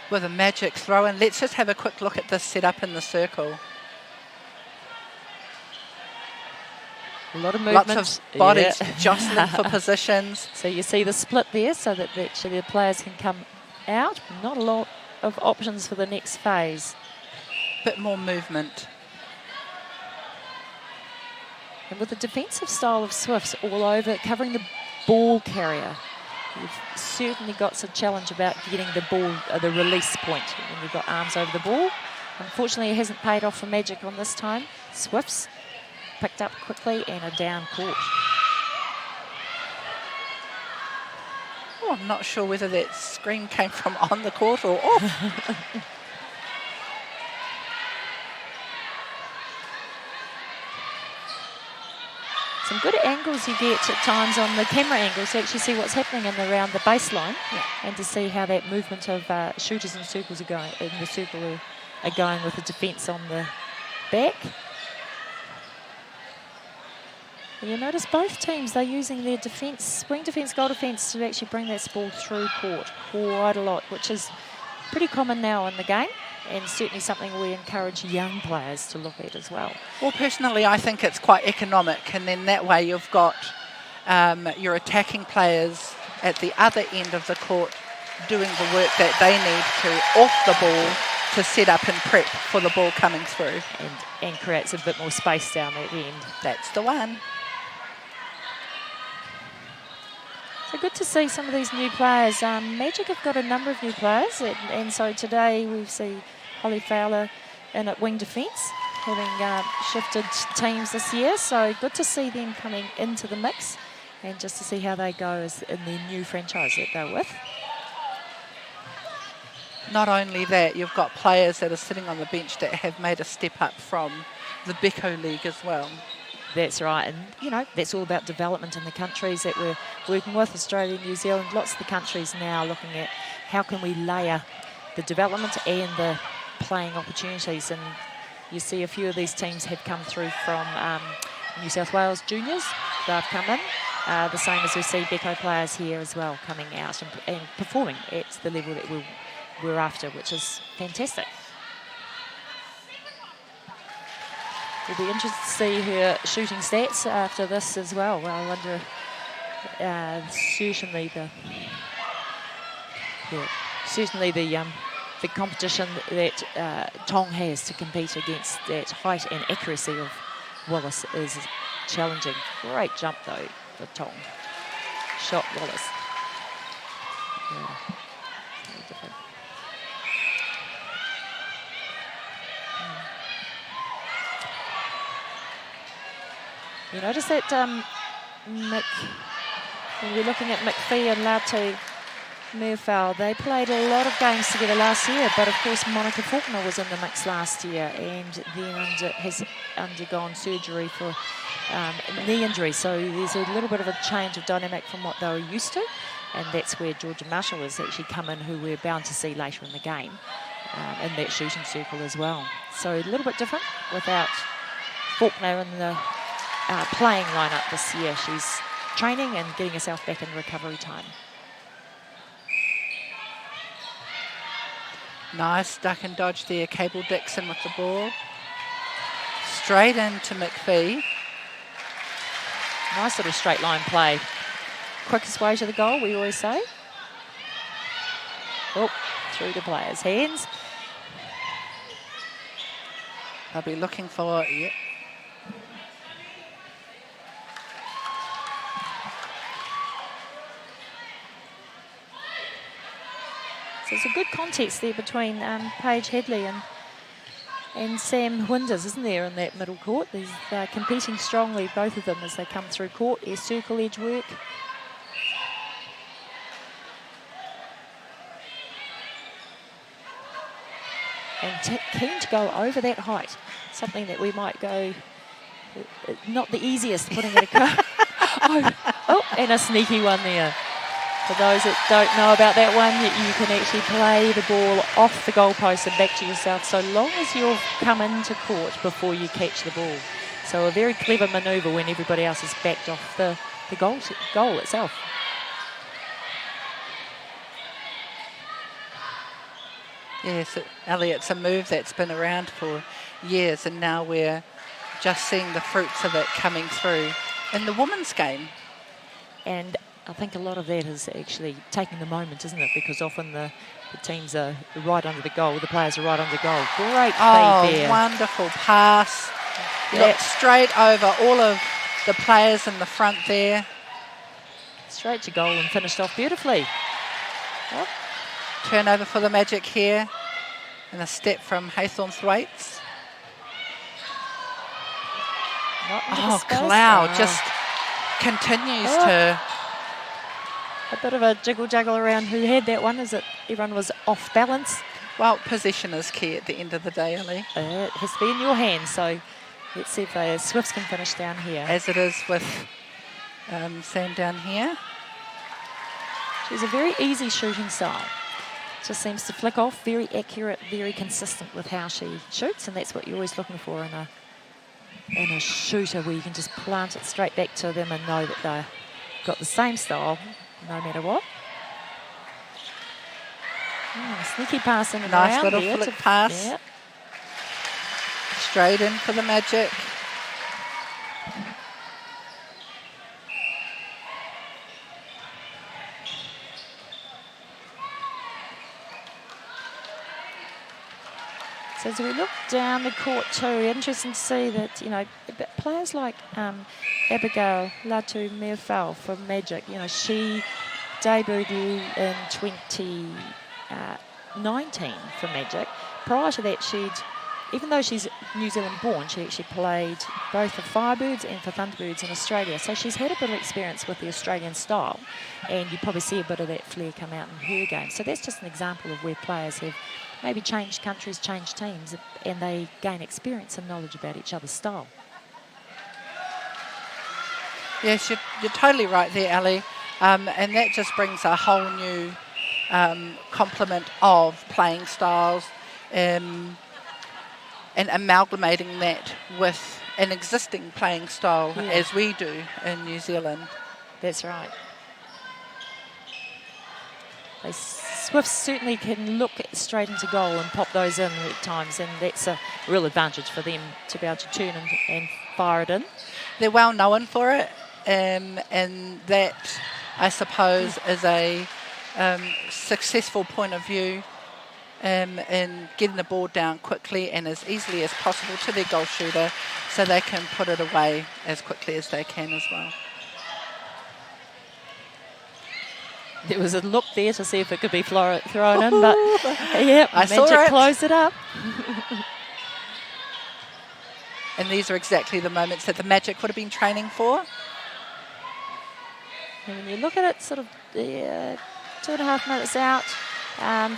Speaker 2: With a Magic throw in. Let's just have a quick look at this setup in the circle.
Speaker 1: A lot of movement.
Speaker 2: Lots of bodies jostling for positions.
Speaker 1: So you see the split there so that actually the players can come out. Not a lot of options for the next phase.
Speaker 2: Bit more movement.
Speaker 1: And with the defensive style of Swifts all over, covering the ball carrier, you've certainly got some challenge about getting the ball, the release point when you've got arms over the ball. Unfortunately, it hasn't paid off for Magic on this time. Swifts picked up quickly and a down court.
Speaker 2: Oh, I'm not sure whether that screen came from on the court or off.
Speaker 1: Some good angles you get at times on the camera angles to actually see what's happening in and around the baseline, and to see how that movement of shooters in circles are going, in the circle are going with the defence on the back. You notice both teams, they're using their defence, wing defence, goal defence, to actually bring that ball through court quite a lot, which is pretty common now in the game, and certainly something we encourage young players to look at as well.
Speaker 2: Well, personally, I think it's quite economic, and then that way you've got your attacking players at the other end of the court doing the work that they need to off the ball to set up and prep for the ball coming through.
Speaker 1: And creates a bit more space down at the end.
Speaker 2: That's the one.
Speaker 1: So good to see some of these new players. Magic have got a number of new players, and so today we see Holly Fowler in at wing defence, having shifted teams this year. So good to see them coming into the mix, and just to see how they go as in their new franchise that they're with.
Speaker 2: Not only that, you've got players that are sitting on the bench that have made a step up from the Beco League as well.
Speaker 1: That's right, and you know, that's all about development in the countries that we're working with, Australia, New Zealand. Lots of the countries now looking at how can we layer the development and the playing opportunities, and you see a few of these teams have come through from New South Wales juniors. They've come in, the same as we see Beco players here as well coming out and performing at the level that we're after, which is fantastic. We'll be interested to see her shooting stats after this as well. I wonder, certainly the competition that Tong has to compete against that height and accuracy of Wallace is challenging. Great jump though for Tong. Shot Wallace. Yeah, very different. You notice that when we're looking at McPhee and Latu Murfell, they played a lot of games together last year, but of course Monica Faulkner was in the mix last year and then has undergone surgery for knee injury, so there's a little bit of a change of dynamic from what they were used to, and that's where Georgia Marshall has actually come in, who we're bound to see later in the game in that shooting circle as well. So a little bit different without Faulkner in the playing lineup this year. She's training and getting herself back in recovery time.
Speaker 2: Nice duck and dodge there, Cable Dixon with the ball. Straight into McPhee.
Speaker 1: Nice little straight line play. Quickest way to the goal, we always say. Oh, through the players' hands.
Speaker 2: I'll be looking for, yep.
Speaker 1: So it's a good context there between Paige Headley and Sam Winders, isn't there, in that middle court? They're competing strongly, both of them, as they come through court. Their circle edge work. And keen to go over that height, something that we might go, not the easiest, putting it a oh, and a sneaky one there. For those that don't know about that one, you can actually play the ball off the goalpost and back to yourself so long as you've come into court before you catch the ball. So a very clever manoeuvre when everybody else is backed off the goal itself.
Speaker 2: Yes, Elliot, it's a move that's been around for years, and now we're just seeing the fruits of it coming through in the women's game.
Speaker 1: And I think a lot of that is actually taking the moment, isn't it? Because often the teams are right under the goal, the players are right under the goal. Great feed there.
Speaker 2: Wonderful pass.
Speaker 1: Yep.
Speaker 2: Look straight over all of the players in the front there.
Speaker 1: Straight to goal and finished off beautifully. Oh.
Speaker 2: Turnover for the Magic here. And a step from Haythorne Thwaites. Cloud just continues to...
Speaker 1: A bit of a jiggle-jaggle around who had that one, as everyone was off balance.
Speaker 2: Well, possession is key at the end of the day, Ellie.
Speaker 1: It has to be in your hands, so let's see if the Swifts can finish down here.
Speaker 2: As it is with Sam down here.
Speaker 1: She's a very easy shooting style. Just seems to flick off, very accurate, very consistent with how she shoots, and that's what you're always looking for in a and a shooter where you can just plant it straight back to them and know that they've got the same style no matter what. Sneaky pass in and
Speaker 2: Nice
Speaker 1: around
Speaker 2: little
Speaker 1: there
Speaker 2: flick pass.
Speaker 1: Yeah.
Speaker 2: Straight in for the Magic.
Speaker 1: So as we look down the court too, interesting to see that, you know, players like Abigail Latu-Merfel from Magic, you know, she debuted in 2019 for Magic. Prior to that, even though she's New Zealand born, she actually played both for Firebirds and for Thunderbirds in Australia. So she's had a bit of experience with the Australian style, and you probably see a bit of that flair come out in her game. So that's just an example of where players have maybe changed countries, changed teams, and they gain experience and knowledge about each other's style.
Speaker 2: Yes, you're totally right there, Ali. And that just brings a whole new complement of playing styles and amalgamating that with an existing playing style as we do in New Zealand.
Speaker 1: That's right. Swifts certainly can look straight into goal and pop those in at times, and that's a real advantage for them to be able to turn and fire it in.
Speaker 2: They're well known for it, and that, I suppose, is a successful point of view in getting the ball down quickly and as easily as possible to their goal shooter so they can put it away as quickly as they can as well.
Speaker 1: There was a look there to see if it could be thrown in, but yeah, Magic closed it up.
Speaker 2: And these are exactly the moments that the Magic would have been training for.
Speaker 1: And when you look at it, sort of 2.5 minutes out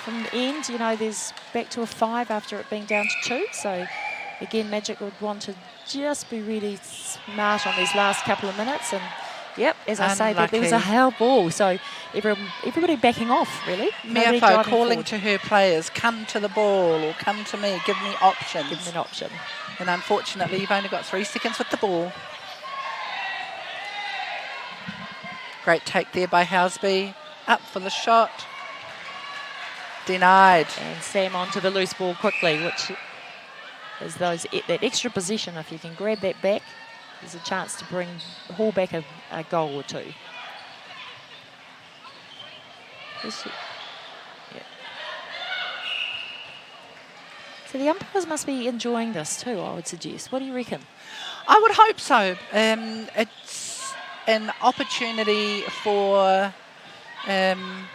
Speaker 1: from the end, you know, there's back to a 5 after it being down to 2. So again, Magic would want to just be really smart on these last couple of minutes. And yep, as I say, there was a hell ball. So everybody backing off, really.
Speaker 2: Miafo calling to her players, come to the ball or come to me, give me options.
Speaker 1: Give me an option.
Speaker 2: And unfortunately, you've only got 3 seconds with the ball. Great take there by Houseby. Up for the shot. Denied.
Speaker 1: And Sam onto the loose ball quickly, which is that extra position. If you can grab that back, there's a chance to haul back a goal or two. So the umpires must be enjoying this too, I would suggest. What do you reckon?
Speaker 2: I would hope so. It's an opportunity for them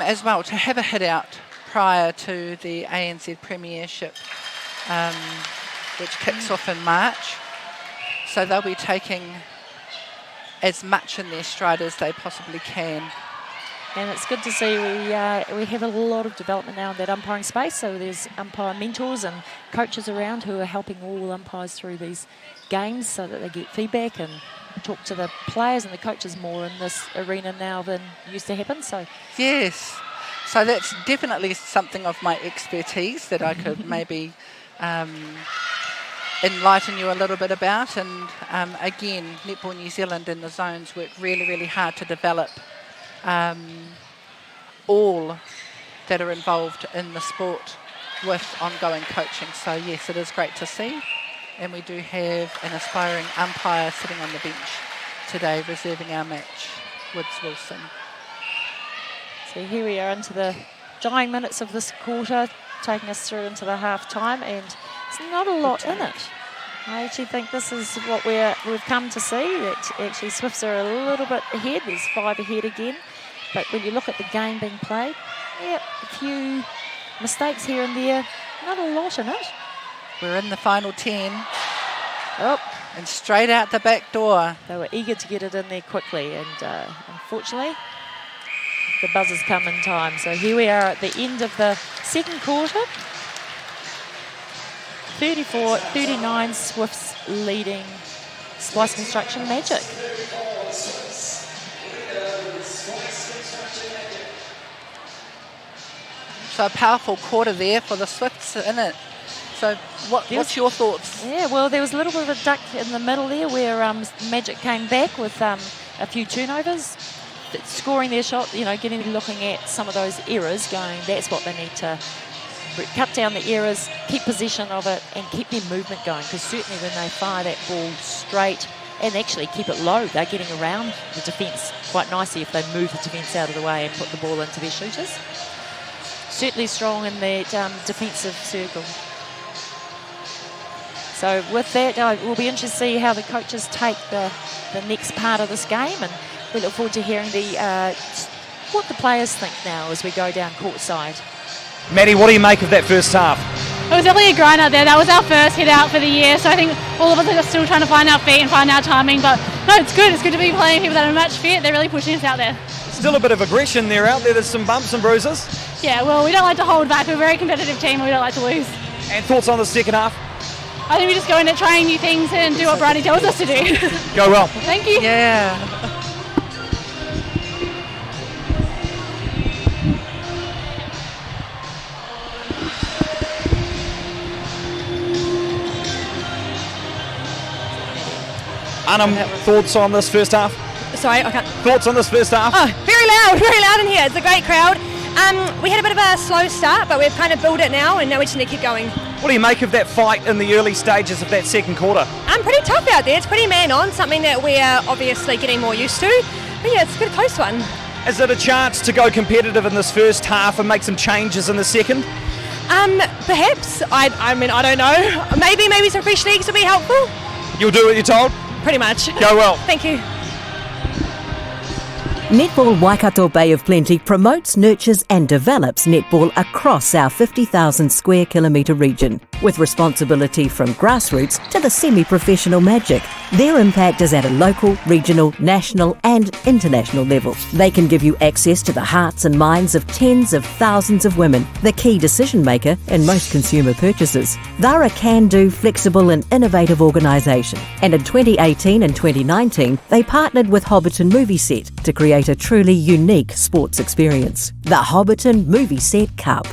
Speaker 2: as well to have a hit out prior to the ANZ Premiership, which kicks off in March. So they'll be taking as much in their stride as they possibly can.
Speaker 1: And it's good to see we have a lot of development now in that umpiring space. So there's umpire mentors and coaches around who are helping all umpires through these games so that they get feedback and talk to the players and the coaches more in this arena now than used to happen. So
Speaker 2: yes, so that's definitely something of my expertise that I could maybe enlighten you a little bit about. And again, Netball New Zealand and the zones work really, really hard to develop all that are involved in the sport with ongoing coaching. So yes, it is great to see. And we do have an aspiring umpire sitting on the bench today, reserving our match, Woods Wilson.
Speaker 1: So here we are into the dying minutes of this quarter, taking us through into the half-time, and it's not a lot in it. I actually think this is what we've come to see, that actually Swifts are a little bit ahead. There's 5 ahead again. But when you look at the game being played, yeah, a few mistakes here and there, not a lot in it.
Speaker 2: We're in the final 10.
Speaker 1: Oh.
Speaker 2: And straight out the back door.
Speaker 1: They were eager to get it in there quickly, and unfortunately, the buzzers come in time. So here we are at the end of the second quarter. 34-39, Swifts leading Spice Construction Magic.
Speaker 2: So a powerful quarter there for the Swifts in it. So what's your thoughts?
Speaker 1: Yeah, well, there was a little bit of a duck in the middle there where Magic came back with a few turnovers, scoring their shot, looking at some of those errors, going, that's what they need to cut down the errors, keep possession of it, and keep their movement going, because certainly when they fire that ball straight and actually keep it low, they're getting around the defence quite nicely if they move the defence out of the way and put the ball into their shooters. Certainly strong in that defensive circle. So with that, we'll be interested to see how the coaches take the next part of this game, and we look forward to hearing what the players think now as we go down courtside.
Speaker 3: Maddie, what do you make of that first half?
Speaker 7: It was definitely a grind out there. That was our first hit out for the year, so I think all of us are still trying to find our feet and find our timing, but no, it's good. It's good to be playing people that are match fit. They're really pushing us out there.
Speaker 3: Still a bit of aggression there out there. There's some bumps and bruises.
Speaker 7: Yeah, well, we don't like to hold back. We're a very competitive team and we don't like to lose.
Speaker 3: And thoughts on the second half?
Speaker 7: I think we just go in and trying new things and do what Bridie tells us to do.
Speaker 3: Go well.
Speaker 7: Thank you.
Speaker 2: Yeah.
Speaker 3: Anam, thoughts on this first half?
Speaker 8: Sorry, I can't.
Speaker 3: Thoughts on this first half?
Speaker 8: Oh, very loud in here. It's a great crowd. We had a bit of a slow start, but we've kind of built it now, and now we just need to keep going.
Speaker 3: What do you make of that fight in the early stages of that second quarter?
Speaker 8: Pretty tough out there. It's pretty man on, something that we're obviously getting more used to. But yeah, it's a good close one.
Speaker 3: Is it a chance to go competitive in this first half and make some changes in the second?
Speaker 8: Perhaps. I mean, I don't know. Maybe some fresh legs will be helpful.
Speaker 3: You'll do what you're told?
Speaker 8: Pretty much.
Speaker 3: Go well.
Speaker 8: Thank you.
Speaker 6: Netball Waikato Bay of Plenty promotes, nurtures and develops netball across our 50,000 square kilometre region, with responsibility from grassroots to the semi-professional Magic. Their impact is at a local, regional, national and international level. They can give you access to the hearts and minds of tens of thousands of women, the key decision maker in most consumer purchases. They're a can-do, flexible and innovative organisation, and in 2018 and 2019 they partnered with Hobbiton Movie Set to create a truly unique sports experience. The Hobbiton Movie Set Cup.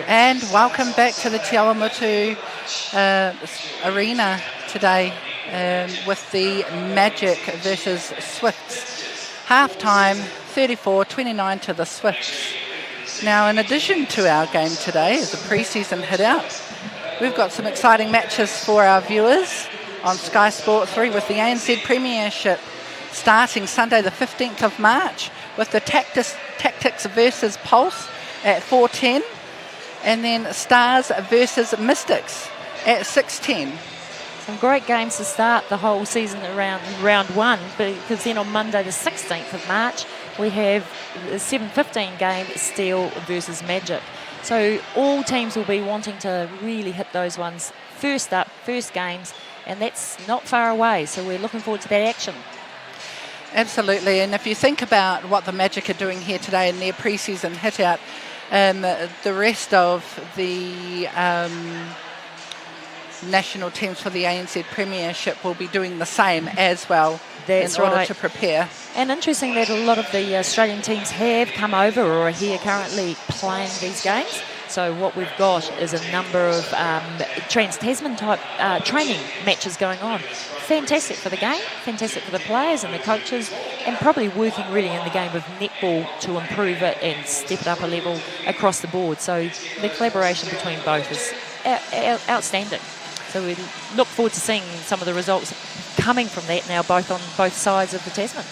Speaker 2: And welcome back to the Te Awamutu arena today with the Magic versus Swifts. Half-time, 34-29 to the Swifts. Now, in addition to our game today as a pre-season hit-out, we've got some exciting matches for our viewers on Sky Sport 3 with the ANZ Premiership starting Sunday the 15th of March with the Tactics versus Pulse at 4:10. And then Stars versus Mystics at 6:10.
Speaker 1: Some great games to start the whole season around round one, because then on Monday the 16th of March we have the 7:15 game, Steel versus Magic. So all teams will be wanting to really hit those ones first up, first games, and that's not far away. So we're looking forward to that action.
Speaker 2: Absolutely, and if you think about what the Magic are doing here today in their pre-season hit-out, the rest of the national teams for the ANZ Premiership will be doing the same as well.
Speaker 1: That's
Speaker 2: in order
Speaker 1: right.
Speaker 2: to prepare.
Speaker 1: And interesting that a lot of the Australian teams have come over or are here currently playing these games. So what we've got is a number of trans-Tasman type training matches going on. Fantastic for the game, fantastic for the players and the coaches, and probably working really in the game of netball to improve it and step it up a level across the board. So the collaboration between both is outstanding. So we look forward to seeing some of the results coming from that now, both on both sides of the Tasman.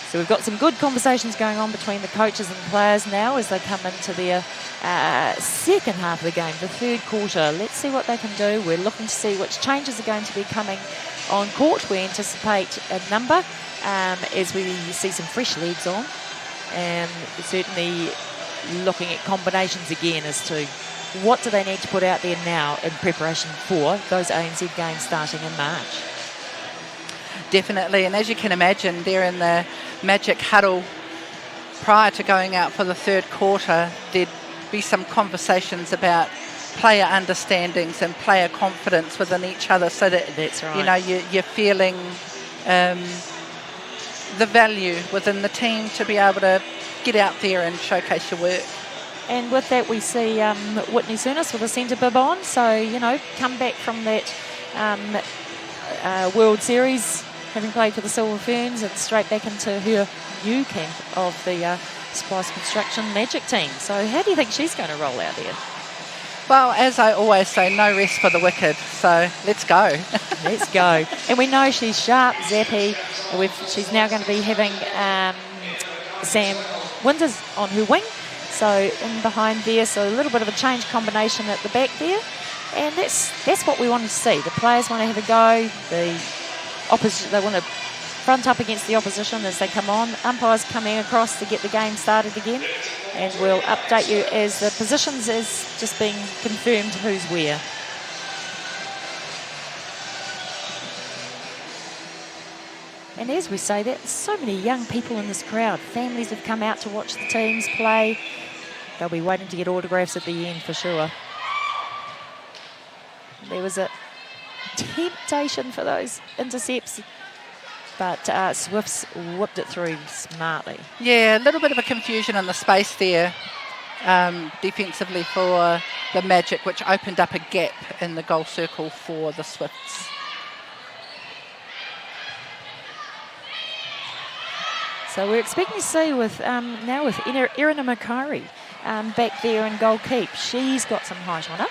Speaker 1: So we've got some good conversations going on between the coaches and the players now as they come into their second half of the game, the third quarter. Let's see what they can do. We're looking to see which changes are going to be coming on court. We anticipate a number as we see some fresh legs on, and certainly looking at combinations again as to what do they need to put out there now in preparation for those ANZ games starting in March.
Speaker 2: Definitely, and as you can imagine, they're in the Magic huddle prior to going out for the third quarter. There'd be some conversations about player understandings and player confidence within each other, so that
Speaker 1: that's right.
Speaker 2: You know you're feeling the value within the team to be able to get out there and showcase your work.
Speaker 1: And with that, we see Whitney Souness with a centre bib on. So, you know, come back from that World Series, having played for the Silver Ferns, and straight back into her new camp of the Spice Construction Magic team. So how do you think she's going to roll out there?
Speaker 2: Well, as I always say, no rest for the wicked. So let's go.
Speaker 1: Let's go. And we know she's sharp, zappy. She's now going to be having Sam Winters on her wing. So in behind there, so a little bit of a change combination at the back there. And that's what we want to see. The players want to have a go. The opposition, they want to front up against the opposition as they come on. Umpires coming across to get the game started again. And we'll update you as the positions is just being confirmed who's where. And as we say, there's so many young people in this crowd. Families have come out to watch the teams play. They'll be waiting to get autographs at the end for sure. There was a temptation for those intercepts, but Swifts whipped it through smartly.
Speaker 2: Yeah, a little bit of a confusion in the space there defensively for the Magic, which opened up a gap in the goal circle for the Swifts.
Speaker 1: So we're expecting to see with now with Erina Makari back there in goal keep. She's got some height on her.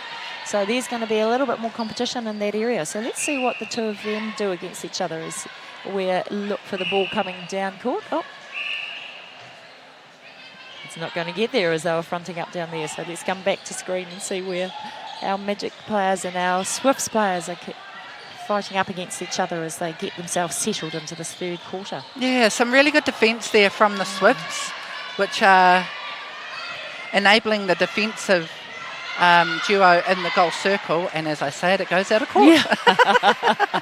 Speaker 1: So there's going to be a little bit more competition in that area. So let's see what the two of them do against each other as we look for the ball coming down court. Oh, it's not going to get there as they were fronting up down there. So let's come back to screen and see where our Magic players and our Swifts players are fighting up against each other as they get themselves settled into this third quarter.
Speaker 2: Yeah, some really good defence there from the Swifts, which are enabling the defensive duo in the goal circle, and as I say it goes out of court. Yeah.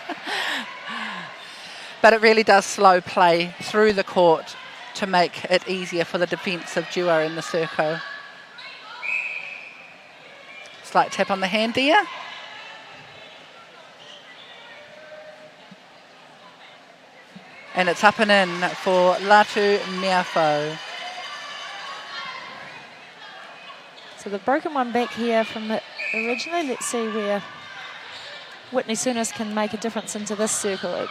Speaker 2: But it really does slow play through the court to make it easier for the defensive duo in the circle. Slight tap on the hand there. And it's up and in for Latu Miafo.
Speaker 1: So the broken one back here from the originally. Let's see where Whitney Souness can make a difference into this circle.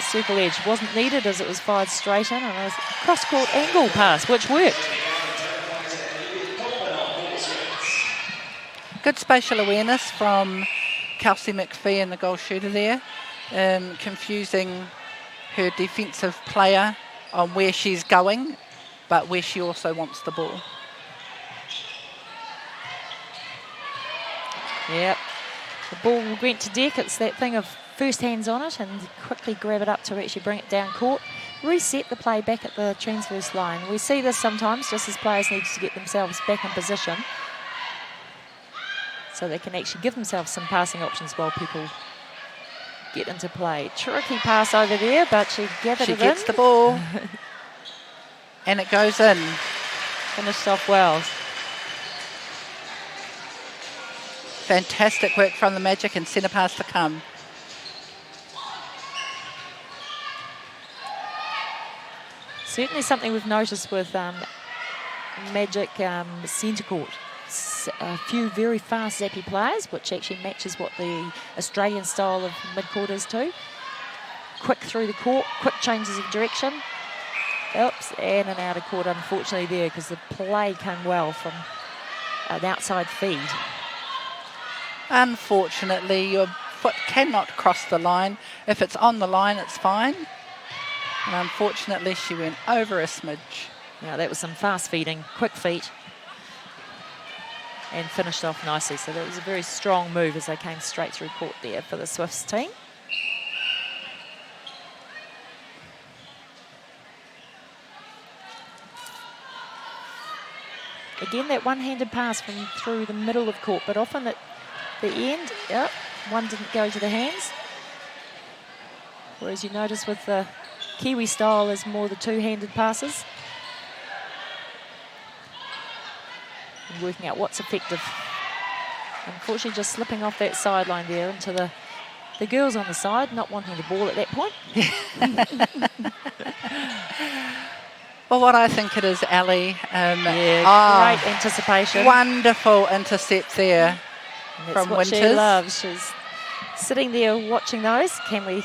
Speaker 1: Circle edge wasn't needed as it was fired straight in, and a cross-court angle pass, which worked.
Speaker 2: Good spatial awareness from Kelsey McPhee and the goal shooter there, confusing her defensive player on where she's going, but where she also wants the ball.
Speaker 1: Yep. The ball went to deck. It's that thing of first hands on it and quickly grab it up to actually bring it down court. reset the play back at the transverse line. We see this sometimes just as players need to get themselves back in position so they can actually give themselves some passing options while people get into play. Tricky pass over there, but she gathered it in.
Speaker 2: She gets the ball and it goes in.
Speaker 1: Finished off well.
Speaker 2: Fantastic work from the Magic and centre pass to come.
Speaker 1: Certainly something we've noticed with Magic centre court. A few very fast zappy players, which actually matches what the Australian style of mid-court is too. Quick through the court, quick changes of direction. Oops, and an out of court unfortunately there because the play came well from an outside feed.
Speaker 2: Unfortunately, your foot cannot cross the line. If it's on the line, it's fine. And unfortunately, she went over a smidge.
Speaker 1: Now that was some fast feeding, quick feet, and finished off nicely. So that was a very strong move as they came straight through court there for the Swifts team. Again, that one-handed pass from through the middle of court, but often at the end, yep, one didn't go to the hands. Whereas you notice with the Kiwi style is more the two-handed passes. And working out what's effective. Unfortunately, just slipping off that sideline there into the girls on the side, not wanting the ball at that point.
Speaker 2: Well, what I think it is, Ali.
Speaker 1: Great anticipation.
Speaker 2: Wonderful intercept there
Speaker 1: And that's
Speaker 2: from
Speaker 1: what
Speaker 2: Winters.
Speaker 1: she loves. She's sitting there watching those. Can we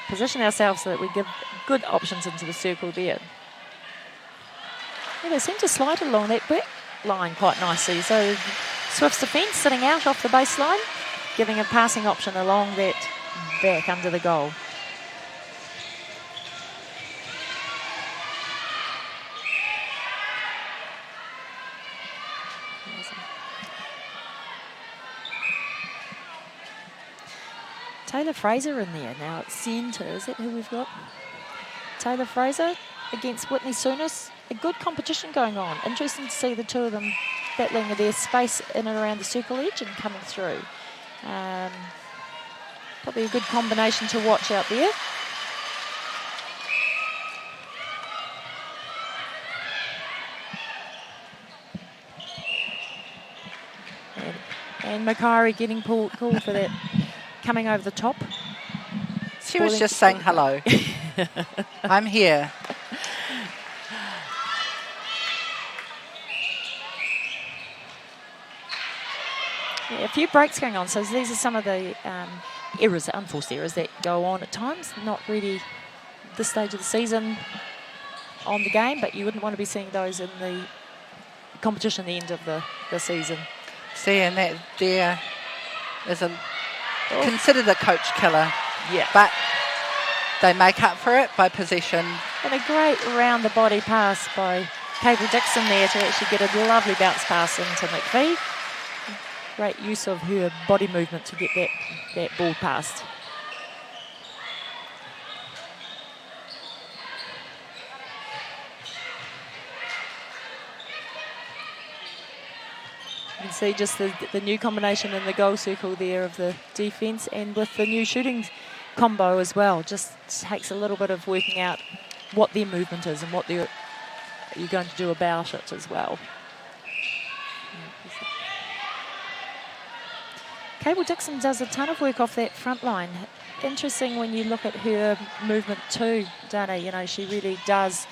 Speaker 1: position ourselves so that we give good options into the circle there? Yeah, they seem to slide along that back line quite nicely. So Swift's defence sitting out off the baseline, giving a passing option along that back under the goal. Taylor Fraser in there now at centre. Is that who we've got? Taylor Fraser against Whitney Souness. A good competition going on. Interesting to see the two of them battling their space in and around the circle edge and coming through. Probably a good combination to watch out there. And Makari getting called for that. Coming over the top.
Speaker 2: She was just saying hello. I'm here.
Speaker 1: Yeah, a few breaks going on. So these are some of the errors, unforced errors that go on at times. Not really this stage of the season on the game, but you wouldn't want to be seeing those in the competition at the end of the season.
Speaker 2: Seeing that there is considered a coach killer.
Speaker 1: Yeah.
Speaker 2: But they make up for it by possession.
Speaker 1: And a great round-the-body pass by Cable Dixon there to actually get a lovely bounce pass into McPhee. Great use of her body movement to get that ball past. You can see just the new combination in the goal circle there of the defence, and with the new shooting combo as well. Just takes a little bit of working out what their movement is and what you're going to do about it as well. Cable Dixon does a ton of work off that front line. Interesting when you look at her movement too, Dana. You know, she really does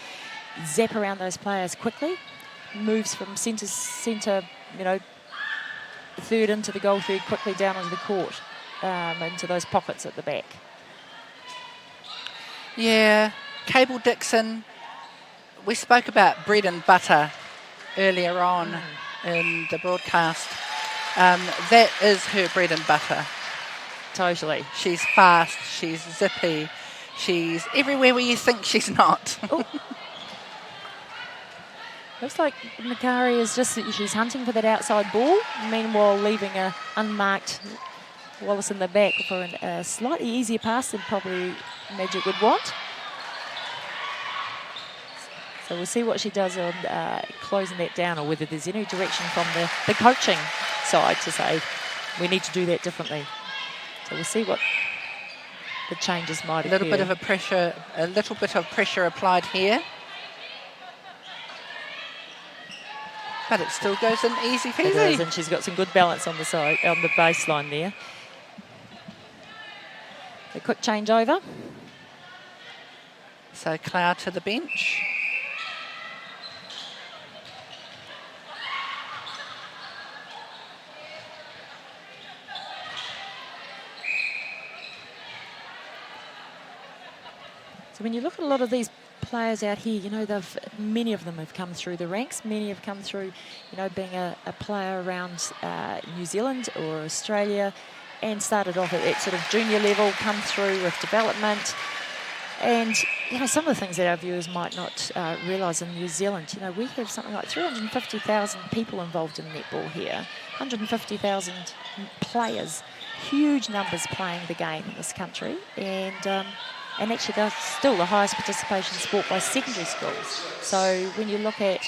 Speaker 1: zap around those players quickly, moves from centre, you know, third into the goal third, quickly down into the court, into those pockets at the back.
Speaker 2: Yeah, Cable Dixon, we spoke about bread and butter earlier on in the broadcast. That is her bread and butter.
Speaker 1: Totally.
Speaker 2: She's fast, she's zippy, she's everywhere where you think she's not.
Speaker 1: Looks like Makari is she's hunting for that outside ball, meanwhile leaving a unmarked Wallace in the back for a slightly easier pass than probably Magic would want. So we'll see what she does on closing that down, or whether there's any direction from the coaching side to say we need to do that differently. So we'll see what the changes might occur.
Speaker 2: A little bit of pressure applied here. But it still goes in easy peasy.
Speaker 1: It is, and she's got some good balance on the side, on the baseline there. A quick change over.
Speaker 2: So Cloud to the bench.
Speaker 1: So when you look at a lot of these players out here, you know, many of them have come through the ranks. Many have come through, you know, being a player around New Zealand or Australia, and started off at that sort of junior level, come through with development. And, you know, some of the things that our viewers might not realise in New Zealand, you know, we have something like 350,000 people involved in netball here, 150,000 players, huge numbers playing the game in this country. And actually that's still the highest participation sport by secondary schools. So when you look at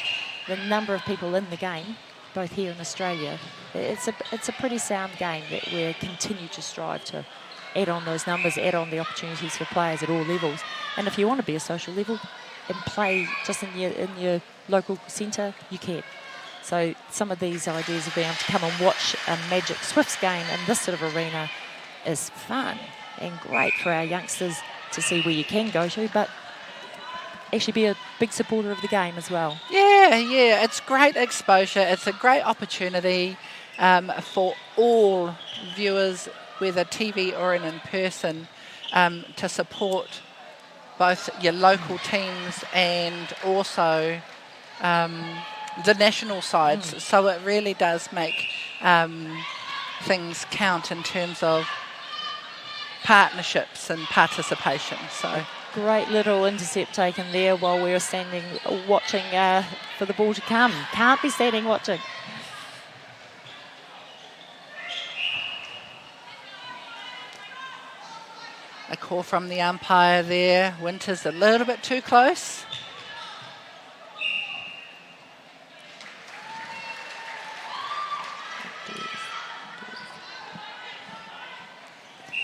Speaker 1: the number of people in the game, both here in Australia, it's a pretty sound game that we continue to strive to add on those numbers, add on the opportunities for players at all levels. And if you want to be a social level and play just in your local centre, you can. So some of these ideas of being able to come and watch a Magic Swifts game in this sort of arena is fun and great for our youngsters to see where you can go to, but actually be a big supporter of the game as well.
Speaker 2: Yeah, it's great exposure. It's a great opportunity for all viewers, whether TV or in person, to support both your local teams and also the national sides. So it really does make things count in terms of partnerships and participation. So
Speaker 1: great little intercept taken there while we were standing watching for the ball to come. Can't be standing watching.
Speaker 2: A call from the umpire there. Winter's a little bit too close.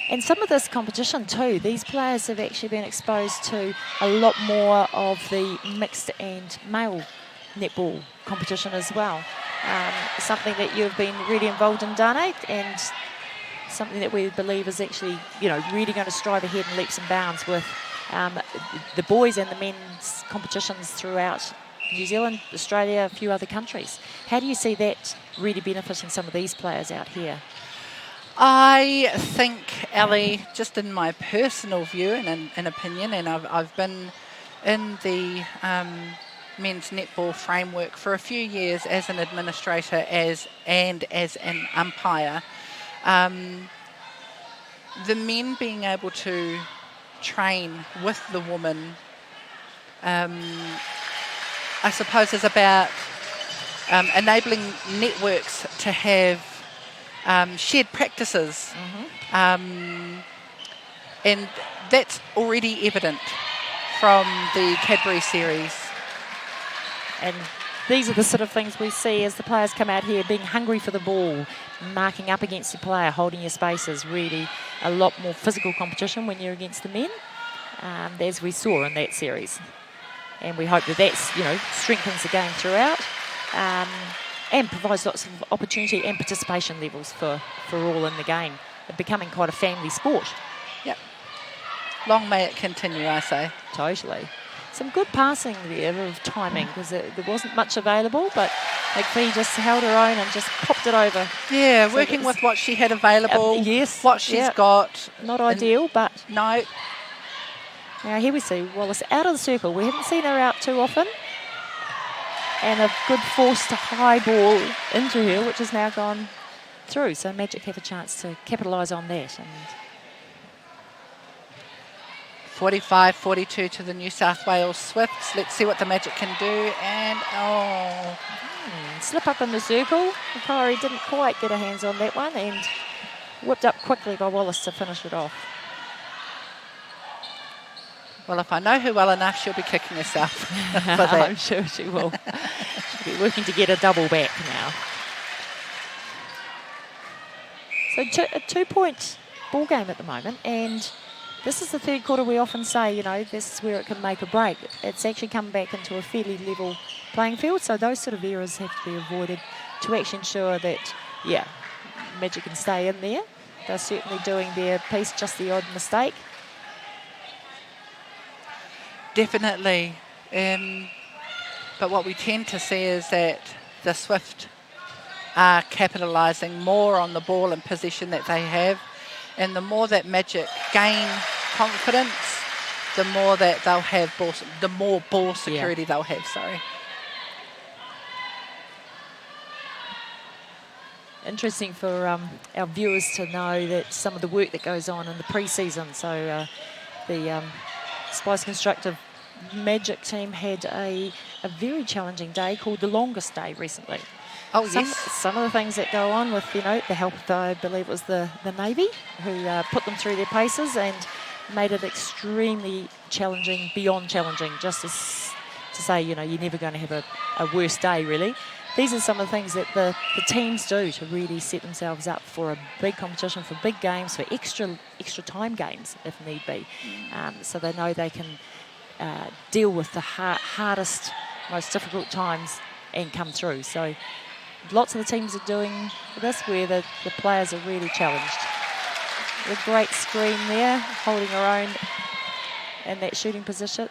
Speaker 1: And some of this competition too, these players have actually been exposed to a lot more of the mixed and male netball competition as well. Something that you've been really involved in, Dane, and something that we believe is actually, you know, really going to strive ahead in leaps and bounds with the boys and the men's competitions throughout New Zealand, Australia, a few other countries. How do you see that really benefiting some of these players out here?
Speaker 2: I think, Ellie, just in my personal view and an opinion, and I've been in the men's netball framework for a few years as an administrator and as an umpire. The men being able to train with the women, I suppose, is about enabling networks to have shared practices. And that's already evident from the Cadbury series.
Speaker 1: And these are the sort of things we see as the players come out here, being hungry for the ball, marking up against the player, holding your spaces. Really a lot more physical competition when you're against the men, as we saw in that series. And we hope that that's, you know, strengthens the game throughout, and provides lots of opportunity and participation levels for all in the game. It's becoming quite a family sport.
Speaker 2: Yep. Long may it continue, I say.
Speaker 1: Totally. Some good passing there of timing, because there wasn't much available, but McPhee just held her own and just popped it over.
Speaker 2: Yeah, so working with what she had available,
Speaker 1: yes,
Speaker 2: what she's got.
Speaker 1: Not ideal, but...
Speaker 2: No.
Speaker 1: Now here we see Wallace out of the circle. We haven't seen her out too often. And a good force to high ball into her, which has now gone through. So Magic have a chance to capitalise on that. And
Speaker 2: 45-42 to the New South Wales Swifts. Let's see what the Magic can do. And,
Speaker 1: slip up in the circle. Makari didn't quite get her hands on that one, and whipped up quickly by Wallace to finish it off.
Speaker 2: Well, if I know her well enough, she'll be kicking herself for that.
Speaker 1: I'm sure she will. She'll be working to get a double back now. So a 2-point ball game at the moment, and this is the third quarter. We often say, you know, this is where it can make or break. It's actually come back into a fairly level playing field, so those sort of errors have to be avoided to actually ensure that, yeah, Magic can stay in there. They're certainly doing their piece, just the odd mistake.
Speaker 2: Definitely. But what we tend to see is that the Swift are capitalising more on the ball and possession that they have. And the more that Magic gain confidence, the more that they'll have the more ball security they'll have, sorry.
Speaker 1: Interesting for our viewers to know that some of the work that goes on in the pre-season. So the Spice Constructive Magic team had a very challenging day called the longest day recently.
Speaker 2: Oh, yes.
Speaker 1: Some of the things that go on with, you know, the help of, I believe it was the Navy, who put them through their paces and made it extremely challenging, beyond challenging, just to say, you know, you're never going to have a worse day, really. These are some of the things that the teams do to really set themselves up for a big competition, for big games, for extra time games, if need be. So they know they can deal with the hardest, most difficult times and come through. So lots of the teams are doing this where the players are really challenged. A great screen there, holding her own in that shooting position.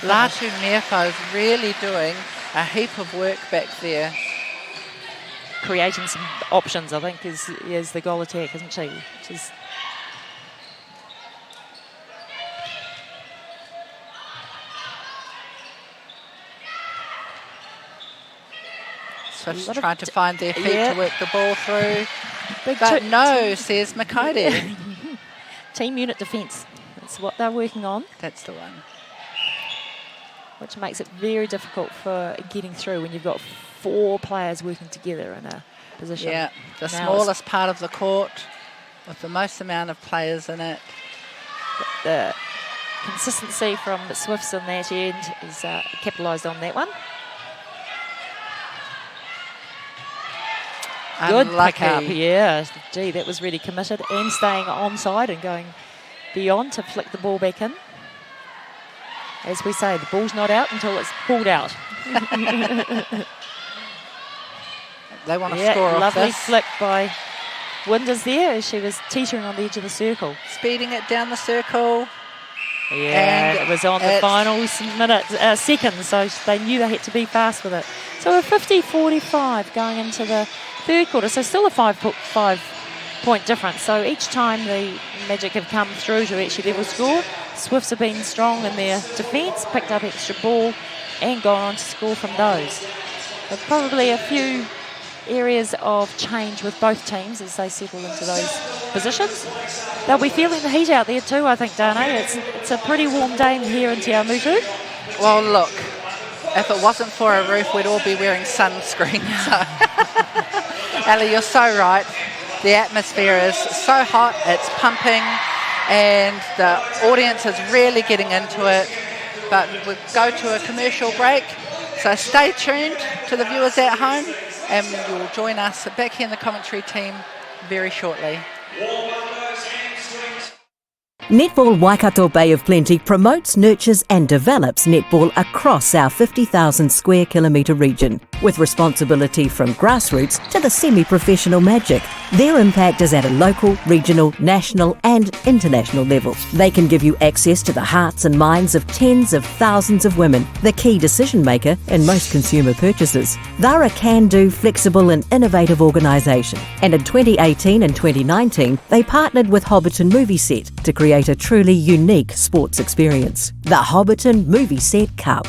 Speaker 2: Latu Nefo's really doing a heap of work back there.
Speaker 1: Creating some options, I think, is the goal attack, isn't she? Which is
Speaker 2: Swift's trying to find their feet to work the ball through. Says Makaire.
Speaker 1: Team unit defence. That's what they're working on.
Speaker 2: That's the one.
Speaker 1: Which makes it very difficult for getting through when you've got 4 players working together in a position.
Speaker 2: Yeah, the smallest part of the court with the most amount of players in it.
Speaker 1: The consistency from the Swifts on that end is capitalised on that one. Good pick up, yeah. Gee, that was really committed and staying onside and going beyond to flick the ball back in. As we say, the ball's not out until it's pulled out.
Speaker 2: They want to score off
Speaker 1: lovely
Speaker 2: this.
Speaker 1: flick by Winders there as she was teetering on the edge of the circle.
Speaker 2: Speeding it down the circle.
Speaker 1: Yeah, and it was on the final seconds, so they knew they had to be fast with it. So a 50-45 going into the third quarter, so still a 5-point difference. So each time the Magic have come through to actually level score, Swifts have been strong in their defence, picked up extra ball and gone on to score from those. But probably a few areas of change with both teams as they settle into those positions. They'll be feeling the heat out there too, I think, Dana. It's a pretty warm day here in Te Awamutu.
Speaker 2: Well, look, if it wasn't for a roof, we'd all be wearing sunscreen. So, Ellie, you're so right. The atmosphere is so hot, it's pumping, and the audience is really getting into it. But we'll go to a commercial break, so stay tuned to the viewers at home, and you'll join us back here in the commentary team very shortly.
Speaker 6: Netball Waikato Bay of Plenty promotes, nurtures and develops netball across our 50,000 square kilometre region, with responsibility from grassroots to the semi-professional Magic. Their impact is at a local, regional, national and international level. They can give you access to the hearts and minds of tens of thousands of women, the key decision maker in most consumer purchases. They're a can-do, flexible and innovative organisation, and in 2018 and 2019 they partnered with Hobbiton Movie Set to create a truly unique sports experience. The Hobbiton Movie Set Cup.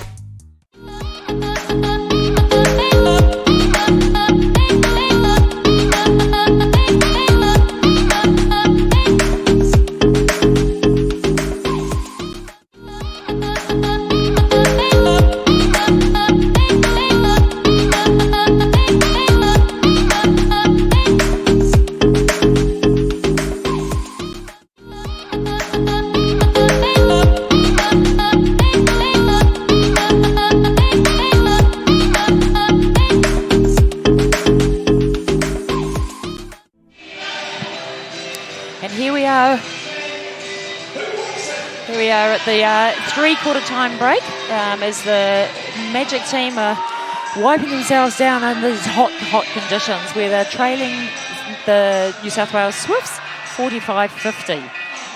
Speaker 1: the three-quarter time break as the Magic team are wiping themselves down in these hot conditions where they're trailing the New South Wales Swifts 45-50.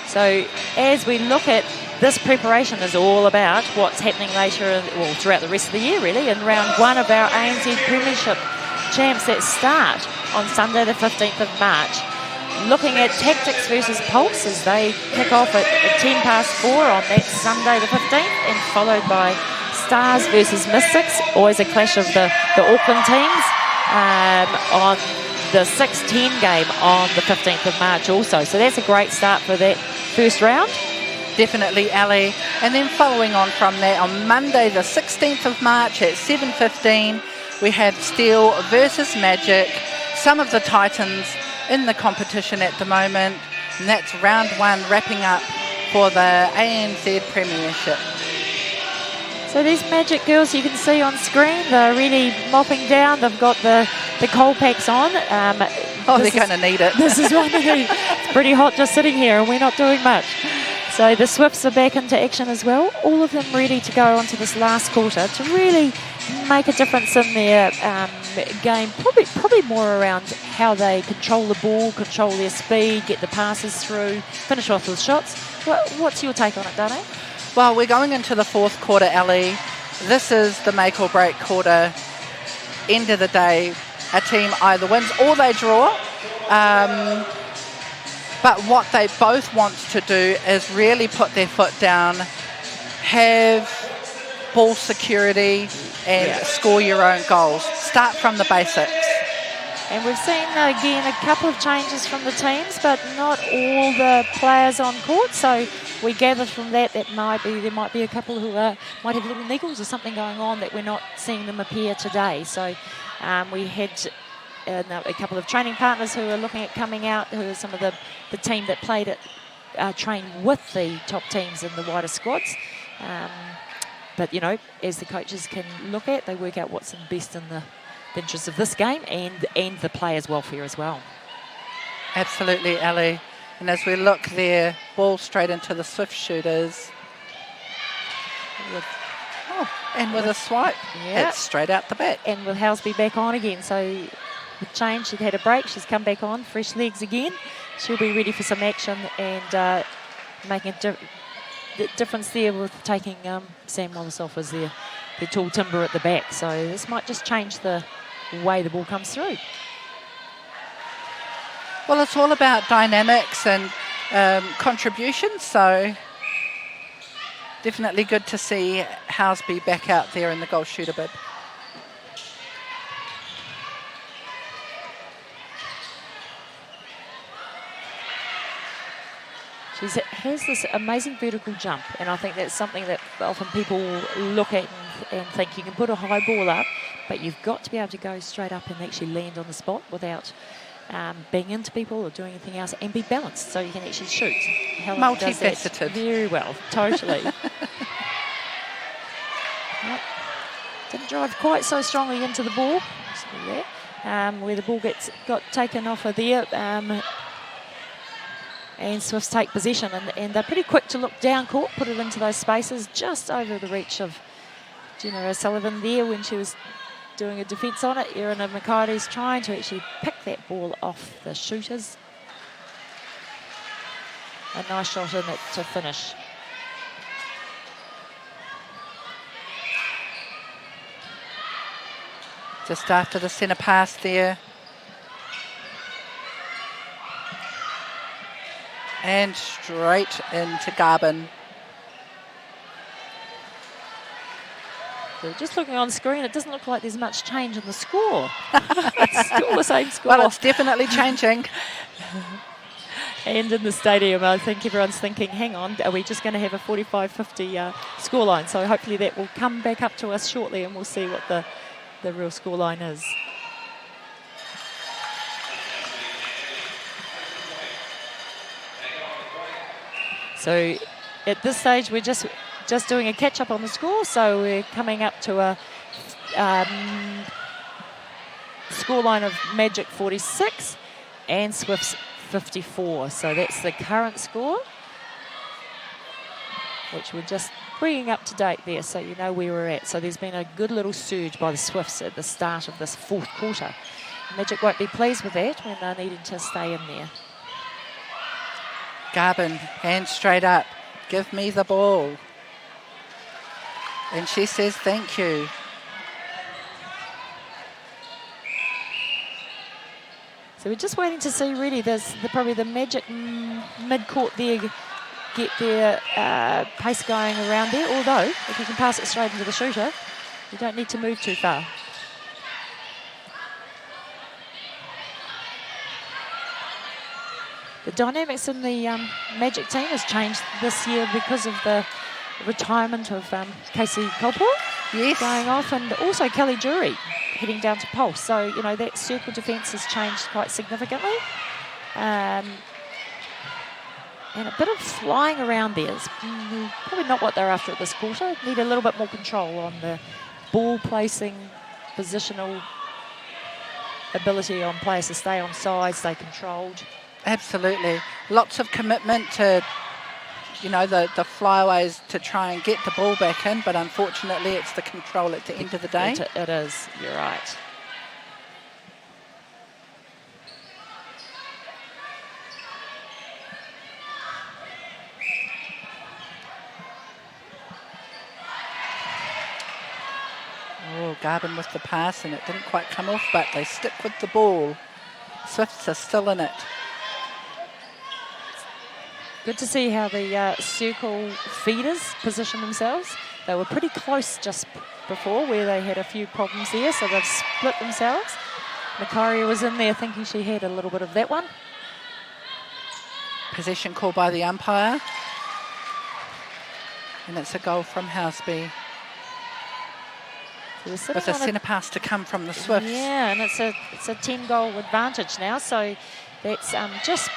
Speaker 1: So as we look at this, preparation is all about what's happening later, throughout the rest of the year really, in round one of our ANZ Premiership champs that start on Sunday the 15th of March. Looking at Tactics versus Pulse as they kick off at 4 on that Sunday the 15th, and followed by Stars versus Mystics, always a clash of the Auckland teams, on the 6-10 game on the 15th of March also. So that's a great start for that first round.
Speaker 2: Definitely, Ali. And then following on from that, on Monday the 16th of March at 7:15, we have Steel versus Magic, some of the Titans in the competition at the moment, and that's round one wrapping up for the ANZ Premiership.
Speaker 1: So these Magic girls you can see on screen, they're really mopping down. They've got the cold packs on.
Speaker 2: They're going to need it.
Speaker 1: This is what they need. It's pretty hot just sitting here and we're not doing much. So the Swifts are back into action as well. All of them ready to go onto this last quarter to really make a difference in their game. Probably more around how they control the ball, control their speed, get the passes through, finish off with shots. What's your take on it, Dane?
Speaker 2: Well, we're going into the fourth quarter, Ali. This is the make or break quarter. End of the day, a team either wins or they draw. But what they both want to do is really put their foot down, have ball security, and score your own goals. Start from the basics.
Speaker 1: And we've seen, again, a couple of changes from the teams, but not all the players on court. So we gather from that there might be a couple who might have little niggles or something going on that we're not seeing them appear today. So we had a couple of training partners who are looking at coming out, who are some of the team that played at train with the top teams in the wider squads. But, you know, as the coaches can look at, they work out what's best in the interest of this game and the players' welfare as well.
Speaker 2: Absolutely, Ali. And as we look there, ball straight into the Swift shooters. With a swipe, it's straight out the back.
Speaker 1: And with Houseby back on again, so the change, she'd had a break, she's come back on, fresh legs again. She'll be ready for some action and making a difference there with taking Sam Wallace off as their tall timber at the back. So this might just change the way the ball comes through.
Speaker 2: Well, it's all about dynamics and contributions, so definitely good to see Houseby back out there in the goal shooter bid.
Speaker 1: She has this amazing vertical jump, and I think that's something that often people look at and think you can put a high ball up, but you've got to be able to go straight up and actually land on the spot without being into people or doing anything else, and be balanced so you can actually shoot. Helen does that
Speaker 2: multifaceted.
Speaker 1: Very well, totally. Didn't drive quite so strongly into the ball, where the ball got taken off of there. And Swifts take possession, and they're pretty quick to look down court, put it into those spaces, just over the reach of Jenna O'Sullivan there when she was doing a defence on it. Erin McCarty's trying to actually pick that ball off the shooters. A nice shot in it to finish.
Speaker 2: Just after the centre pass there. And straight into Garbin.
Speaker 1: So just looking on screen, it doesn't look like there's much change in the score. It's still the same score.
Speaker 2: Well, it's definitely changing.
Speaker 1: And in the stadium, I think everyone's thinking, hang on, are we just going to have a 45-50 scoreline? So hopefully that will come back up to us shortly and we'll see what the real scoreline is. So at this stage, we're just doing a catch-up on the score. So we're coming up to a scoreline of Magic 46 and Swifts 54. So that's the current score which we're just bringing up to date there so you know where we're at. So there's been a good little surge by the Swifts at the start of this fourth quarter. Magic won't be pleased with that when they're needing to stay in there.
Speaker 2: Garvin, hands straight up. Give me the ball. And she says thank you.
Speaker 1: So we're just waiting to see really probably the Magic mid-court there get their pace going around there, although if you can pass it straight into the shooter, you don't need to move too far. The dynamics in the Magic team has changed this year because of the retirement of Casey Colport going off, and also Kelly Jury heading down to Pulse. So, you know, that circle defence has changed quite significantly. And a bit of flying around there is probably not what they're after at this quarter. Need a little bit more control on the ball placing, positional ability on players to stay on side, stay controlled.
Speaker 2: Absolutely. Lots of commitment to, you know, the flyaways to try and get the ball back in, but unfortunately it's the control at the end of the day.
Speaker 1: It is, you're right.
Speaker 2: Oh, Garvin with the pass, and it didn't quite come off, but they stick with the ball. Swifts are still in it.
Speaker 1: Good to see how the circle feeders position themselves. They were pretty close just before where they had a few problems there, so they've split themselves. Makaria was in there thinking she had a little bit of that one.
Speaker 2: Possession call by the umpire. And it's a goal from Houseby.
Speaker 1: So
Speaker 2: with a centre pass to come from the Swifts.
Speaker 1: Yeah, and it's a 10-goal advantage now, so that's just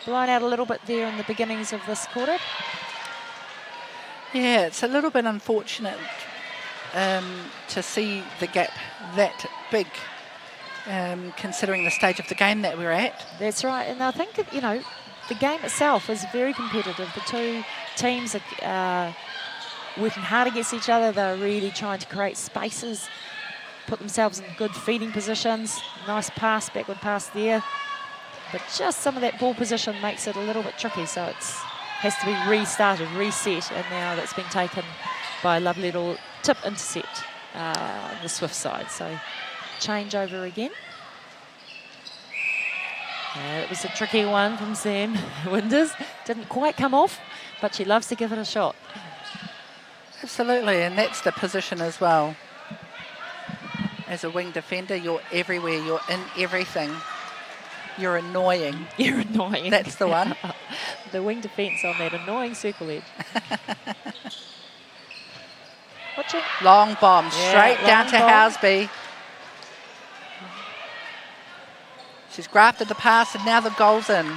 Speaker 1: blown out a little bit there in the beginnings of this quarter.
Speaker 2: Yeah, it's a little bit unfortunate to see the gap that big, considering the stage of the game that we're at.
Speaker 1: That's right, and I think, you know, the game itself is very competitive. The two teams are working hard against each other. They're really trying to create spaces, put themselves in good feeding positions. Nice pass, backward pass there. But just some of that ball position makes it a little bit tricky, so it has to be restarted, reset, and now that's been taken by a lovely little tip intercept on the Swift side. So change over again. It was a tricky one from Sam Winders. Didn't quite come off, but she loves to give it a shot.
Speaker 2: Absolutely, and that's the position as well. As a wing defender, you're everywhere, you're in everything. You're annoying.
Speaker 1: You're annoying.
Speaker 2: That's the one.
Speaker 1: The wing defence on that annoying circle edge. Watching.
Speaker 2: Long bomb, straight down to Houseby. She's grafted the pass and now the goal's in.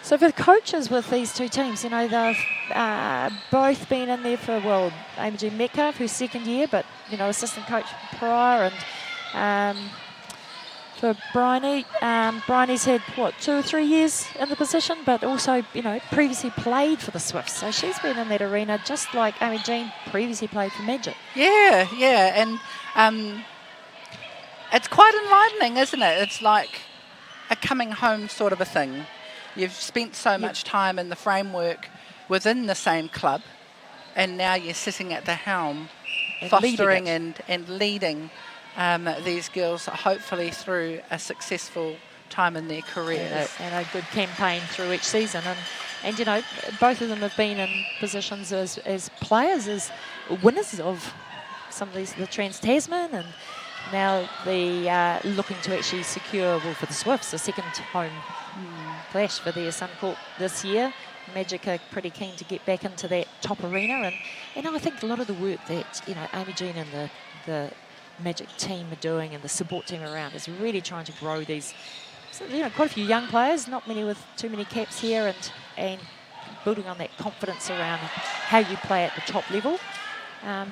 Speaker 1: So for the coaches with these two teams, you know, they've both been in there for, well, Amy Jean Metcalf, who's second year, but, you know, assistant coach prior, and for Bryony, Bryony's had, 2 or 3 years in the position, but also, you know, previously played for the Swifts. So she's been in that arena just like Amy Jean previously played for Magic.
Speaker 2: Yeah, and it's quite enlightening, isn't it? It's like a coming home sort of a thing. You've spent so much time in the framework within the same club, and now you're sitting at the helm, and fostering and leading these girls hopefully through a successful time in their careers.
Speaker 1: And a good campaign through each season. And you know, both of them have been in positions as players, as winners of some of these, the Trans-Tasman, and now the looking to actually secure, well, for the Swifts, a second home clash for their Suncorp this year. Magic are pretty keen to get back into that top arena, and I think a lot of the work that, you know, Amy Jean and the Magic team are doing, and the support team around, is really trying to grow these, so, you know, quite a few young players, not many with too many caps here, and building on that confidence around how you play at the top level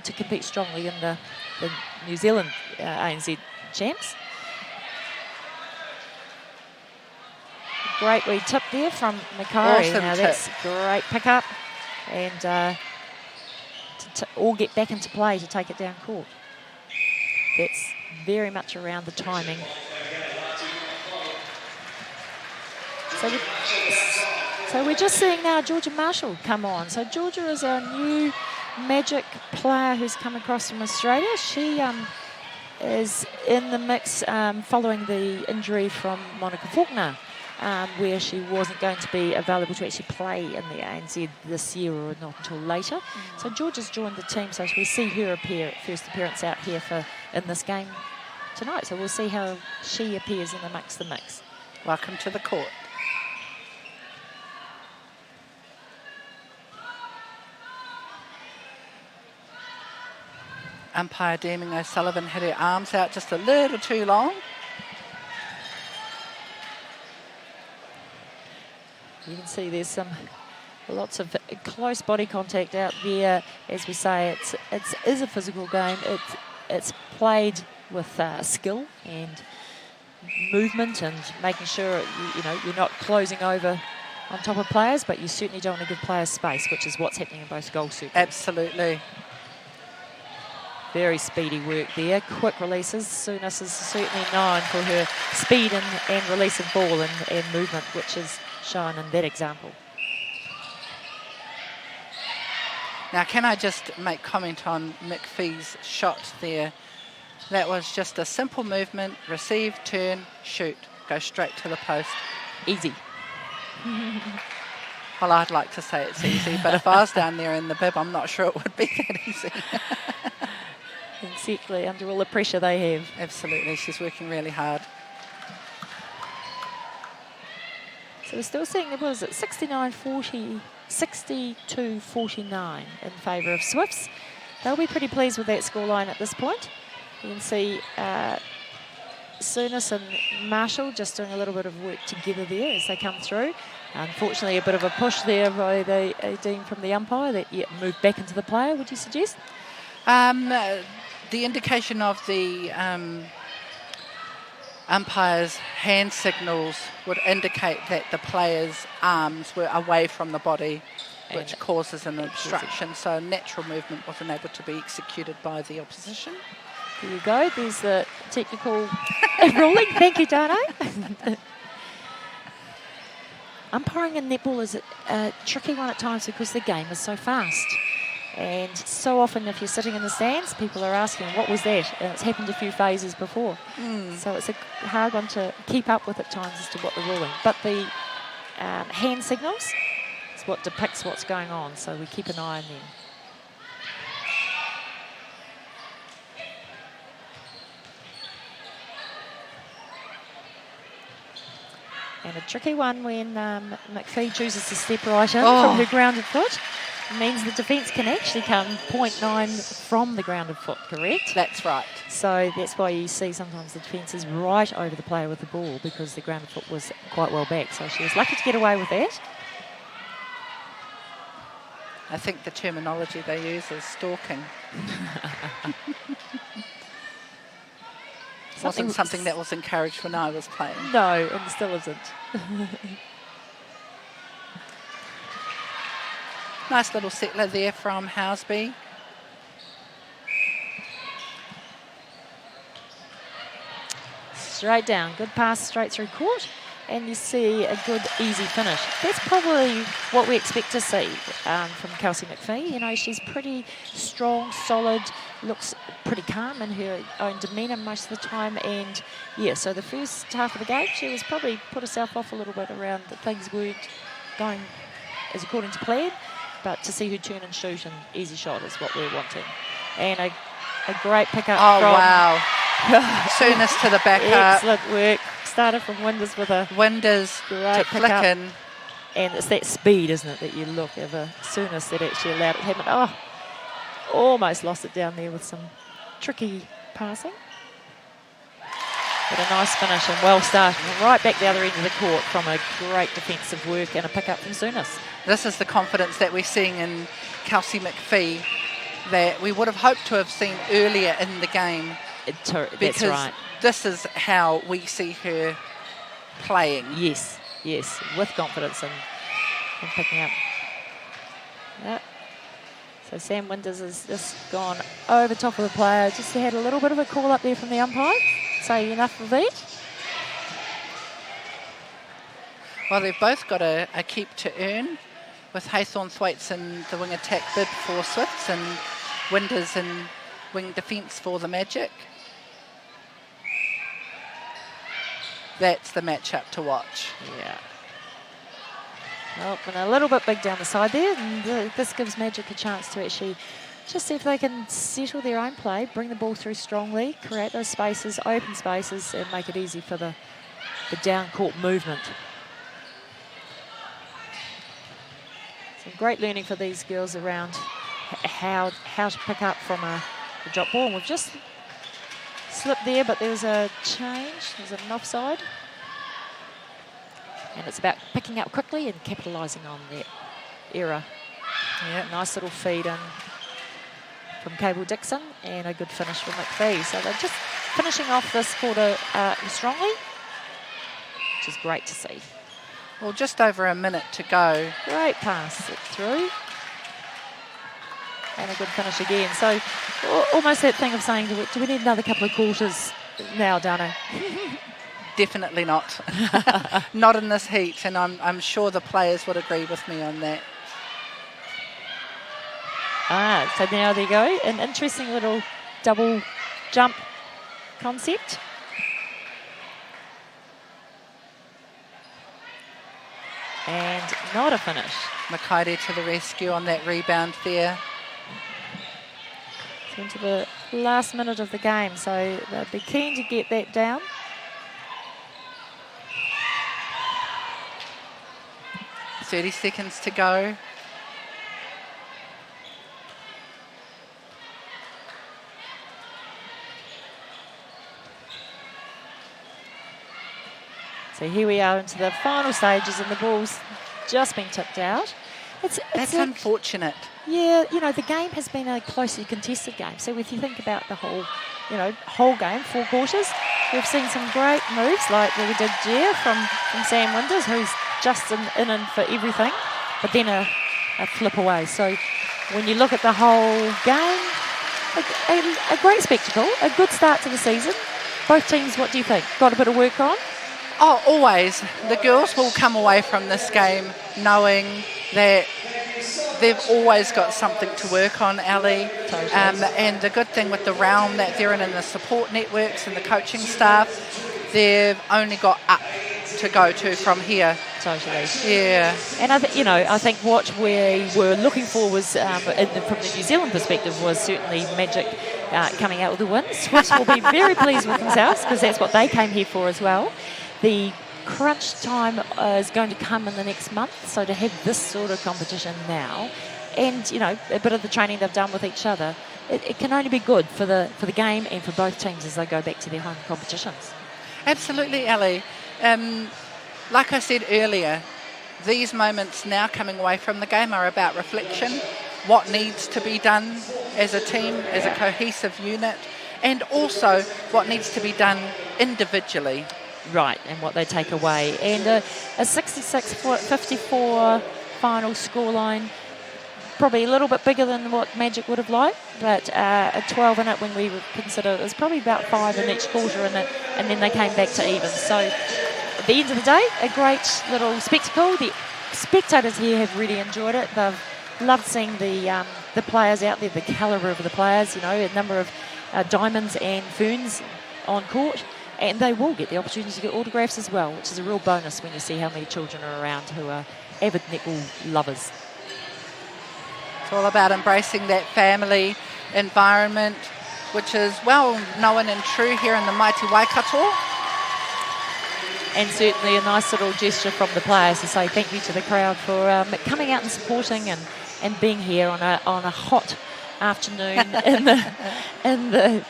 Speaker 1: to compete strongly in the New Zealand ANZ champs. great wee tip there from Makari.
Speaker 2: Awesome
Speaker 1: Now
Speaker 2: tip.
Speaker 1: that's great pick-up. And to all get back into play to take it down court. That's very much around the timing. So we're just seeing now Georgia Marshall come on. So Georgia is our new Magic player who's come across from Australia. She is in the mix following the injury from Monica Faulkner, where she wasn't going to be available to actually play in the ANZ this year or not until later. So Georgia's joined the team, so we see her first appearance out here in this game tonight. So we'll see how she appears in the mix.
Speaker 2: Welcome to the court. Umpire deeming O'Sullivan had her arms out just a little too long.
Speaker 1: You can see there's lots of close body contact out there. As we say, it is a physical game. It's played with skill and movement and making sure you're not closing over on top of players, but you certainly don't want to give players space, which is what's happening in both goal circles.
Speaker 2: Absolutely.
Speaker 1: Very speedy work there. Quick releases. Souness is certainly known for her speed and release of ball and movement, which is shown in that example.
Speaker 2: Now, can I just make comment on McPhee's shot there? That was just a simple movement, receive, turn, shoot, go straight to the post.
Speaker 1: Easy.
Speaker 2: Well, I'd like to say it's easy, but if I was down there in the bib, I'm not sure it would be that easy.
Speaker 1: Exactly, under all the pressure they have.
Speaker 2: Absolutely, she's working really hard.
Speaker 1: So we're still seeing, what is it, 62-49 in favour of Swifts. They'll be pretty pleased with that scoreline at this point. You can see Souness and Marshall just doing a little bit of work together there as they come through. Unfortunately, a bit of a push there by a deem from the umpire that moved back into the player, would you suggest?
Speaker 2: The indication of the umpire's hand signals would indicate that the player's arms were away from the body, which causes an obstruction. So natural movement wasn't able to be executed by the opposition.
Speaker 1: There you go. There's the technical ruling. Thank you, Dano. Umpiring in netball is a tricky one at times because the game is so fast. And so often if you're sitting in the stands, people are asking, what was that? And it's happened a few phases before. So it's a hard one to keep up with at times as to what the ruling. But the hand signals is what depicts what's going on. So we keep an eye on them. And a tricky one when McPhee chooses to step right in from her grounded foot. It means the defence can actually come 0.9 from the grounded foot, correct?
Speaker 2: That's right.
Speaker 1: So that's why you see sometimes the defence is right over the player with the ball because the grounded foot was quite well back. So she was lucky to get away with that.
Speaker 2: I think the terminology they use is stalking. Wasn't something that was encouraged when I was playing.
Speaker 1: No, and still isn't.
Speaker 2: Nice little settler there from Houseby.
Speaker 1: Straight down, good pass straight through court, and you see a good easy finish. That's probably what we expect to see from Kelsey McPhee. You know, she's pretty strong, solid, looks pretty calm in her own demeanour most of the time, and yeah, so the first half of the game she was probably put herself off a little bit around that things weren't going as according to plan, but to see her turn and shoot an easy shot is what we're wanting. And a great pickup from...
Speaker 2: wow. Souness to the back up.
Speaker 1: Excellent work. Started from Winders with a
Speaker 2: Winders
Speaker 1: great
Speaker 2: to flick in.
Speaker 1: And it's that speed, isn't it, that you look at the Souness that actually allowed it to happen. Oh, almost lost it down there with some tricky passing. But a nice finish and well started. Right back the other end of the court from a great defensive work and a pick up from Souness.
Speaker 2: This is the confidence that we're seeing in Kelsey McPhee that we would have hoped to have seen earlier in the game.
Speaker 1: That's right.
Speaker 2: This is how we see her playing.
Speaker 1: Yes. Yes, with confidence and picking up. Yep. So Sam Winters has just gone over top of the player. Just had a little bit of a call up there from the umpire. So enough of that.
Speaker 2: Well, they've both got a keep to earn, with Haythorn-Thwaites in the wing attack bid for Swifts and Winters in wing defence for the Magic. That's the matchup to watch.
Speaker 1: Yeah. Well, and a little bit big down the side there, and this gives Magic a chance to actually just see if they can settle their own play, bring the ball through strongly, create those spaces, open spaces, and make it easy for the down court movement. Some great learning for these girls around how to pick up from a drop ball. And we've just slipped there, but there was a change. There's an offside. And it's about picking up quickly and capitalising on that error. Yeah, nice little feed in from Cable Dixon and a good finish from McPhee. So they're just finishing off this quarter strongly, which is great to see.
Speaker 2: Well, just over a minute to go.
Speaker 1: Great pass it through. And a good finish again. So almost that thing of saying, do we need another couple of quarters now, Dano?
Speaker 2: Definitely not. Not in this heat, and I'm sure the players would agree with me on that.
Speaker 1: So now there you go. An interesting little double jump concept. And not a finish.
Speaker 2: Makaire to the rescue on that rebound there.
Speaker 1: It's into the last minute of the game, so they'll be keen to get that down.
Speaker 2: .30 seconds to go.
Speaker 1: So here we are into the final stages, and the ball's just been tipped out.
Speaker 2: That's unfortunate.
Speaker 1: Yeah, the game has been a closely contested game. So if you think about the whole game, 4 quarters, we've seen some great moves like we did there from Sam Winters, who's just in for everything, but then a flip away. So when you look at the whole game, a great spectacle, a good start to the season. Both teams, what do you think? Got a bit of work on?
Speaker 2: Oh, always. The girls will come away from this game knowing that they've always got something to work on, Ali.
Speaker 1: Totally.
Speaker 2: And the good thing with the realm that they're in and the support networks and the coaching staff, they've only got up to go to from here.
Speaker 1: Totally.
Speaker 2: Yeah.
Speaker 1: And I think what we were looking for was, from the New Zealand perspective, was certainly Magic coming out with a win. Swifts will be very pleased with themselves because that's what they came here for as well. The crunch time is going to come in the next month, so to have this sort of competition now, and a bit of the training they've done with each other, it can only be good for the game and for both teams as they go back to their home competitions.
Speaker 2: Absolutely, Ali. Like I said earlier, these moments now coming away from the game are about reflection, what needs to be done as a team, as a cohesive unit, and also what needs to be done individually.
Speaker 1: Right, and what they take away. And a 66-54 final scoreline, probably a little bit bigger than what Magic would have liked, but a 12 in it when we would consider it was probably about 5 in each quarter in it, and then they came back to even. So at the end of the day, a great little spectacle. The spectators here have really enjoyed it. They've loved seeing the players out there, the calibre of the players, a number of diamonds and ferns on court. And they will get the opportunity to get autographs as well, which is a real bonus when you see how many children are around who are avid netball lovers.
Speaker 2: It's all about embracing that family environment, which is well known and true here in the mighty Waikato.
Speaker 1: And certainly a nice little gesture from the players to say thank you to the crowd for coming out and supporting and being here on a hot afternoon in the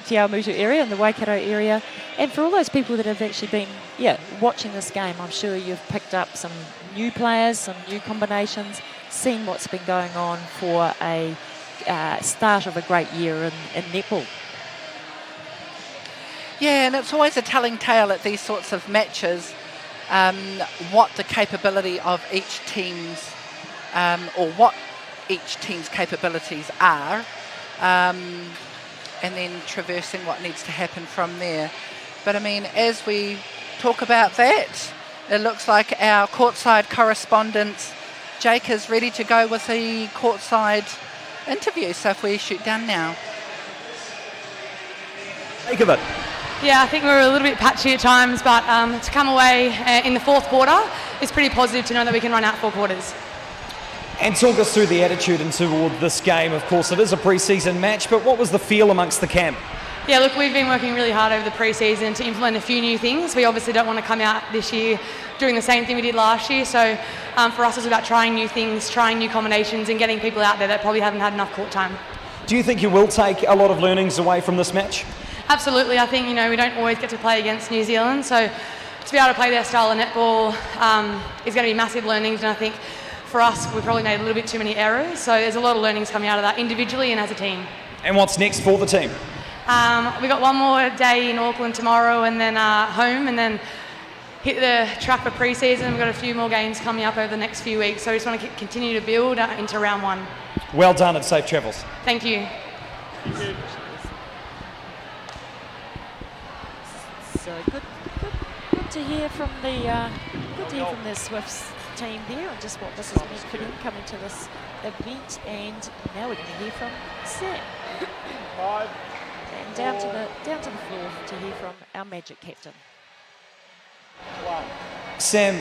Speaker 1: Te Awamutu area, in the Waikato area. And for all those people that have actually been watching this game, I'm sure you've picked up some new players, some new combinations, seen what's been going on for a start of a great year in netball.
Speaker 2: Yeah, and it's always a telling tale at these sorts of matches what the capability of each team's, or what each team's capabilities are, and then traversing what needs to happen from there. But I mean, as we talk about that, it looks like our courtside correspondent Jake is ready to go with the courtside interview. So if we shoot down now.
Speaker 3: Think of it.
Speaker 9: Yeah, I think we were a little bit patchy at times, but to come away in the fourth quarter is pretty positive to know that we can run out 4 quarters.
Speaker 3: And talk us through the attitude toward this game. Of course, it is a pre-season match, but what was the feel amongst the camp?
Speaker 9: Yeah, look, we've been working really hard over the pre-season to implement a few new things. We obviously don't want to come out this year doing the same thing we did last year, so for us it's about trying new things, trying new combinations and getting people out there that probably haven't had enough court time.
Speaker 3: Do you think you will take a lot of learnings away from this match?
Speaker 9: Absolutely. I think, we don't always get to play against New Zealand, so to be able to play their style of netball is going to be massive learnings, and I think for us we probably made a little bit too many errors, so there's a lot of learnings coming out of that individually and as a team.
Speaker 3: And what's next for the team?
Speaker 9: We got one more day in Auckland tomorrow and then home, and then hit the track for pre-season. We've got a few more games coming up over the next few weeks, so we just want to continue to build into round 1.
Speaker 3: Well done and safe travels.
Speaker 9: Thank you.
Speaker 1: So good to hear from the Swifts team there, and just what this has meant for them coming to this event. And now we're going to hear from Sam. And down to the floor to hear from our Magic captain.
Speaker 3: Sam,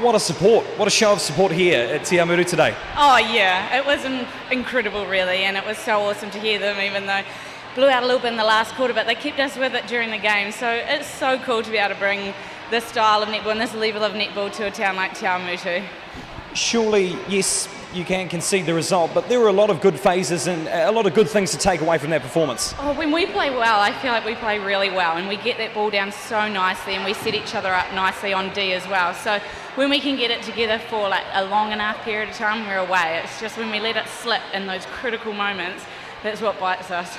Speaker 3: what a support, what a show of support here at Te Amuru today.
Speaker 10: Oh yeah, it was incredible really, and it was so awesome to hear them, even though blew out a little bit in the last quarter, but they kept us with it during the game. So it's so cool to be able to bring this style of netball and this level of netball to a town like Te Amuru.
Speaker 3: Surely, yes, you can concede the result, but there were a lot of good phases and a lot of good things to take away from that performance.
Speaker 10: Oh, when we play well, I feel like we play really well, and we get that ball down so nicely, and we set each other up nicely on D as well. So when we can get it together for like a long enough period of time, we're away. It's just when we let it slip in those critical moments, that's what bites us.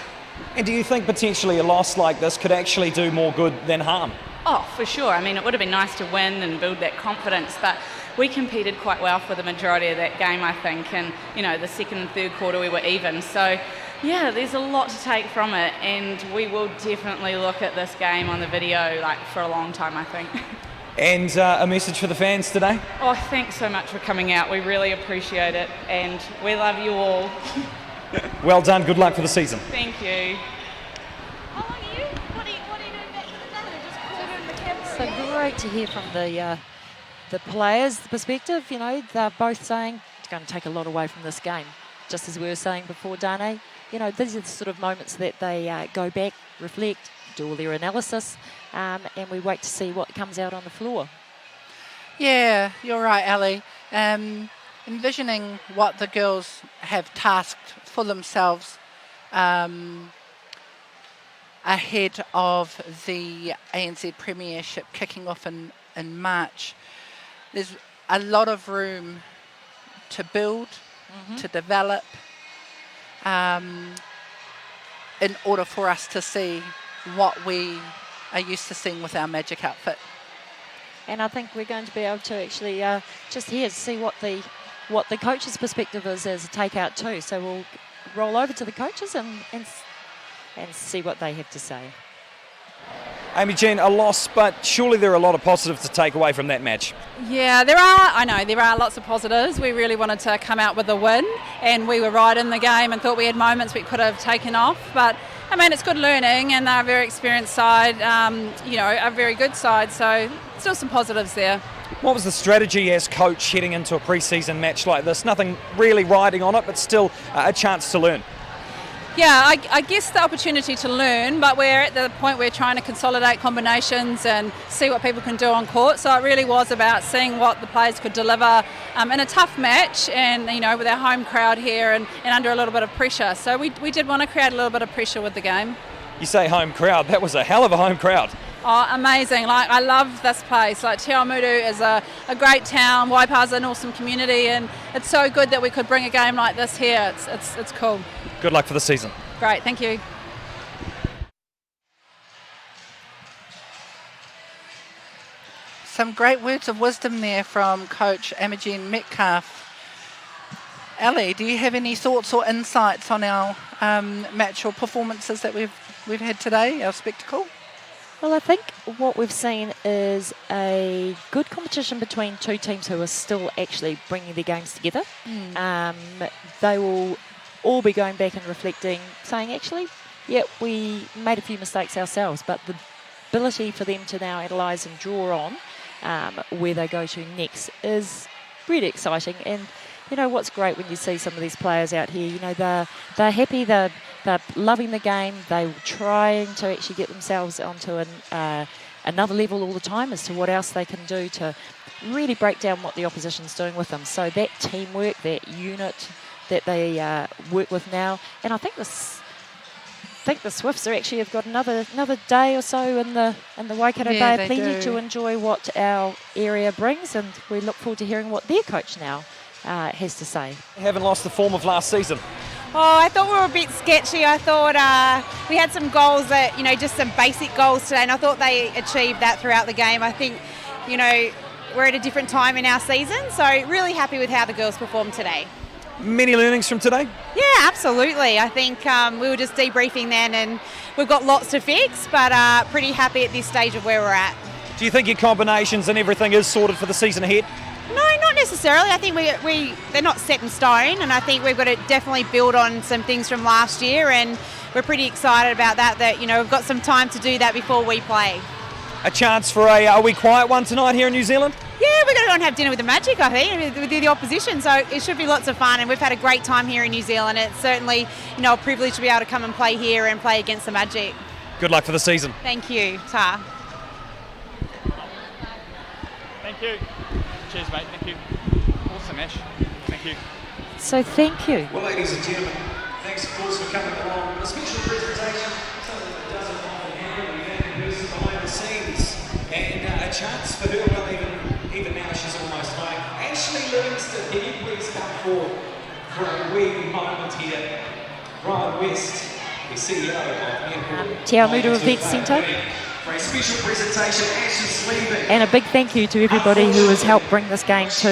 Speaker 3: And do you think potentially a loss like this could actually do more good than harm?
Speaker 10: Oh, for sure. I mean, it would have been nice to win and build that confidence, but we competed quite well for the majority of that game, I think, and, the second and third quarter we were even. So, yeah, there's a lot to take from it, and we will definitely look at this game on the video, for a long time, I think.
Speaker 3: And a message for the fans today?
Speaker 10: Oh, thanks so much for coming out. We really appreciate it, and we love you all.
Speaker 3: Well done. Good luck for the season.
Speaker 10: Thank you.
Speaker 1: So great to hear from the players' perspective. They're both saying it's going to take a lot away from this game. Just as we were saying before, Dane, these are the sort of moments that they go back, reflect, do all their analysis, and we wait to see what comes out on the floor.
Speaker 2: Yeah, you're right, Ali. Envisioning what the girls have tasked for themselves ahead of the ANZ Premiership kicking off in March. There's a lot of room to build, to develop, in order for us to see what we are used to seeing with our Magic outfit.
Speaker 1: And I think we're going to be able to actually just here see what the coach's perspective is as a takeout too. So we'll roll over to the coaches and see what they have to say.
Speaker 3: Amy Jean, a loss, but surely there are a lot of positives to take away from that match.
Speaker 5: Yeah, there are lots of positives. We really wanted to come out with a win, and we were right in the game and thought we had moments we could have taken off, but it's good learning, and they're a very experienced side, a very good side, so still some positives there.
Speaker 3: What was the strategy as coach heading into a pre-season match like this? Nothing really riding on it, but still a chance to learn.
Speaker 5: Yeah, I guess the opportunity to learn, but we're at the point where we're trying to consolidate combinations and see what people can do on court. So it really was about seeing what the players could deliver in a tough match, and with our home crowd here and under a little bit of pressure. So we did want to create a little bit of pressure with the game.
Speaker 3: You say home crowd, that was a hell of a home crowd.
Speaker 5: Oh, amazing. I love this place. Te Amuru is a great town. Waipa's an awesome community, and it's so good that we could bring a game like this here. It's cool.
Speaker 3: Good luck for the season.
Speaker 5: Great, thank you.
Speaker 2: Some great words of wisdom there from Coach Imogen Metcalf. Ali, do you have any thoughts or insights on our match or performances that we've had today, our spectacle?
Speaker 1: Well, I think what we've seen is a good competition between two teams who are still actually bringing their games together. They will all be going back and reflecting, saying, actually, yeah, we made a few mistakes ourselves, but the ability for them to now analyse and draw on where they go to next is really exciting. And you know what's great when you see some of these players out here, you know, they're happy, they're loving the game, they're trying to actually get themselves onto another level all the time as to what else they can do to really break down what the opposition's doing with them. So that teamwork, that unit that they work with now, and I think the Swifts are actually have got another day or so in the Waikato Bay of Plenty to enjoy what our area brings, and we look forward to hearing what their coach now has to say.
Speaker 3: Haven't lost the form of last season.
Speaker 11: Oh, I thought we were a bit sketchy. I thought we had some goals that, you know, just some basic goals today, and I thought they achieved that throughout the game. I think, you know, we're at a different time in our season, so really happy with how the girls performed today.
Speaker 3: Many learnings from today?
Speaker 11: Yeah, absolutely. I think we were just debriefing then, and we've got lots to fix, but pretty happy at this stage of where we're at.
Speaker 3: Do you think your combinations and everything is sorted for the season ahead?
Speaker 11: No, not necessarily. I think they're not set in stone, and I think we've got to definitely build on some things from last year, and we're pretty excited about that, you know, we've got some time to do that before we play.
Speaker 3: A chance for a wee quiet one tonight here in New Zealand?
Speaker 11: Yeah, we're going to go and have dinner with the Magic, I think, with the opposition, so it should be lots of fun, and we've had a great time here in New Zealand. It's certainly, you know, a privilege to be able to come and play here and play against the Magic.
Speaker 3: Good luck for the season.
Speaker 11: Thank you. Ta.
Speaker 12: Thank you. Cheers, mate. Thank you. Awesome, Ash. Thank you.
Speaker 1: So thank you.
Speaker 13: Well, ladies and gentlemen, thanks of course for coming along. A special presentation, something that doesn't often happen. We had a person behind the scenes, and a chance for her. Well, even now she's almost home. Ashley Livingston, can you please come forward for a wee moment here? Brian West, the CEO of Netball.
Speaker 1: Te Awamutu Event Centre.
Speaker 13: For a special presentation, Ashley's leaving.
Speaker 1: And a big thank you to everybody who has helped bring this game to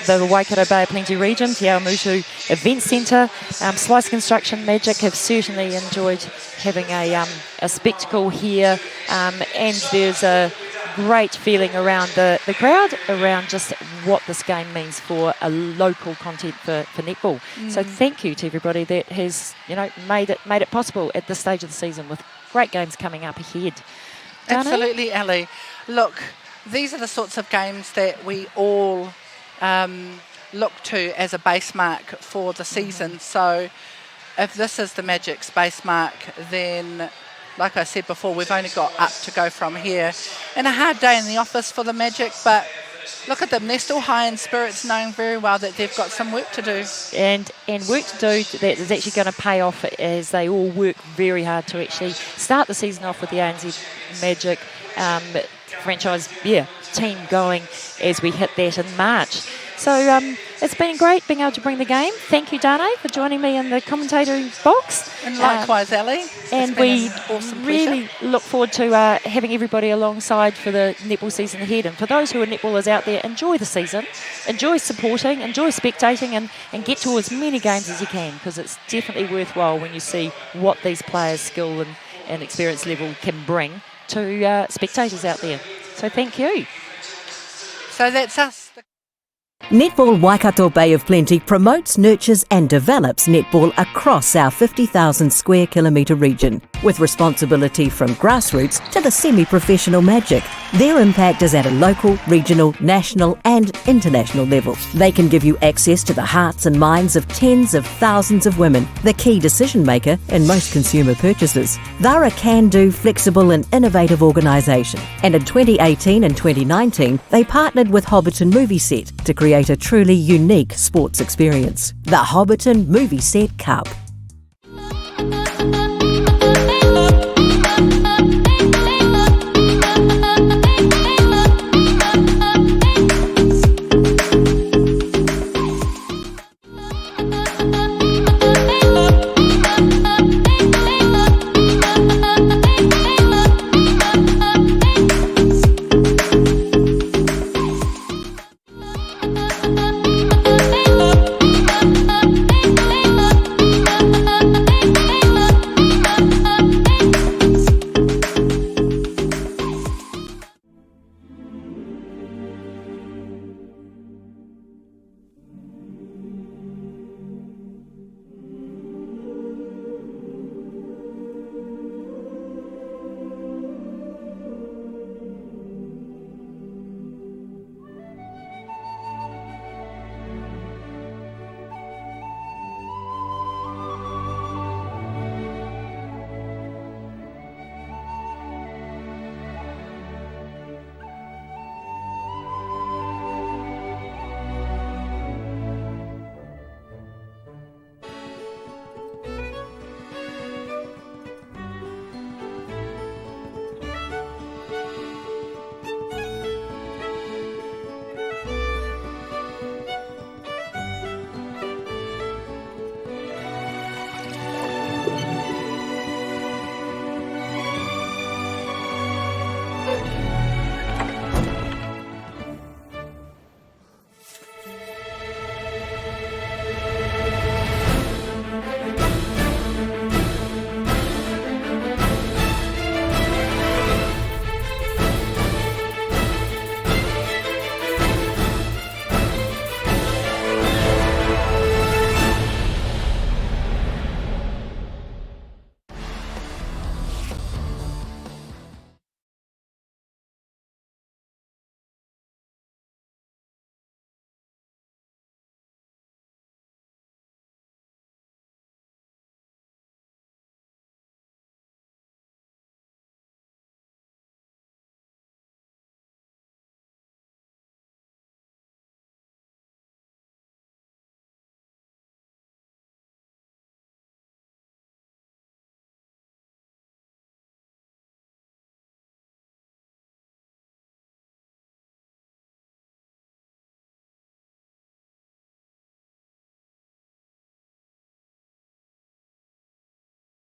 Speaker 1: the Waikato Bay of Plenty region. Te Awamutu Event Centre, Slice Construction Magic have certainly enjoyed having a spectacle here, and there's a great feeling around the crowd around just what this game means for a local content for netball. So thank you to everybody that has, you know, made it possible at this stage of the season with great games coming up ahead.
Speaker 2: Absolutely, Ali. Look, these are the sorts of games that we all look to as a base mark for the season. So if this is the Magic's base mark, then, like I said before, we've only got up to go from here. And a hard day in the office for the Magic, but look at them. They're still high in spirits, knowing very well that they've got some work to do.
Speaker 1: And work to do that is actually going to pay off as they all work very hard to actually start the season off with the ANZ Magic franchise team going as we hit that in March. So it's been great being able to bring the game. Thank you, Dane, for joining me in the commentating box.
Speaker 2: And likewise, Ali.
Speaker 1: And we really look forward to having everybody alongside for the netball season ahead. And for those who are netballers out there, enjoy the season, enjoy supporting, enjoy spectating, and get to as many games as you can, because it's definitely worthwhile when you see what these players' skill and experience level can bring to spectators out there. So thank you.
Speaker 2: So that's us.
Speaker 6: Netball Waikato Bay of Plenty promotes, nurtures and develops netball across our 50,000 square kilometre region, with responsibility from grassroots to the semi-professional Magic. Their impact is at a local, regional, national and international level. They can give you access to the hearts and minds of tens of thousands of women, the key decision maker in most consumer purchases. They're a can-do, flexible and innovative organisation, and in 2018 and 2019 they partnered with Hobbiton Movie Set to create a truly unique sports experience. The Hobbiton Movie Set Cup.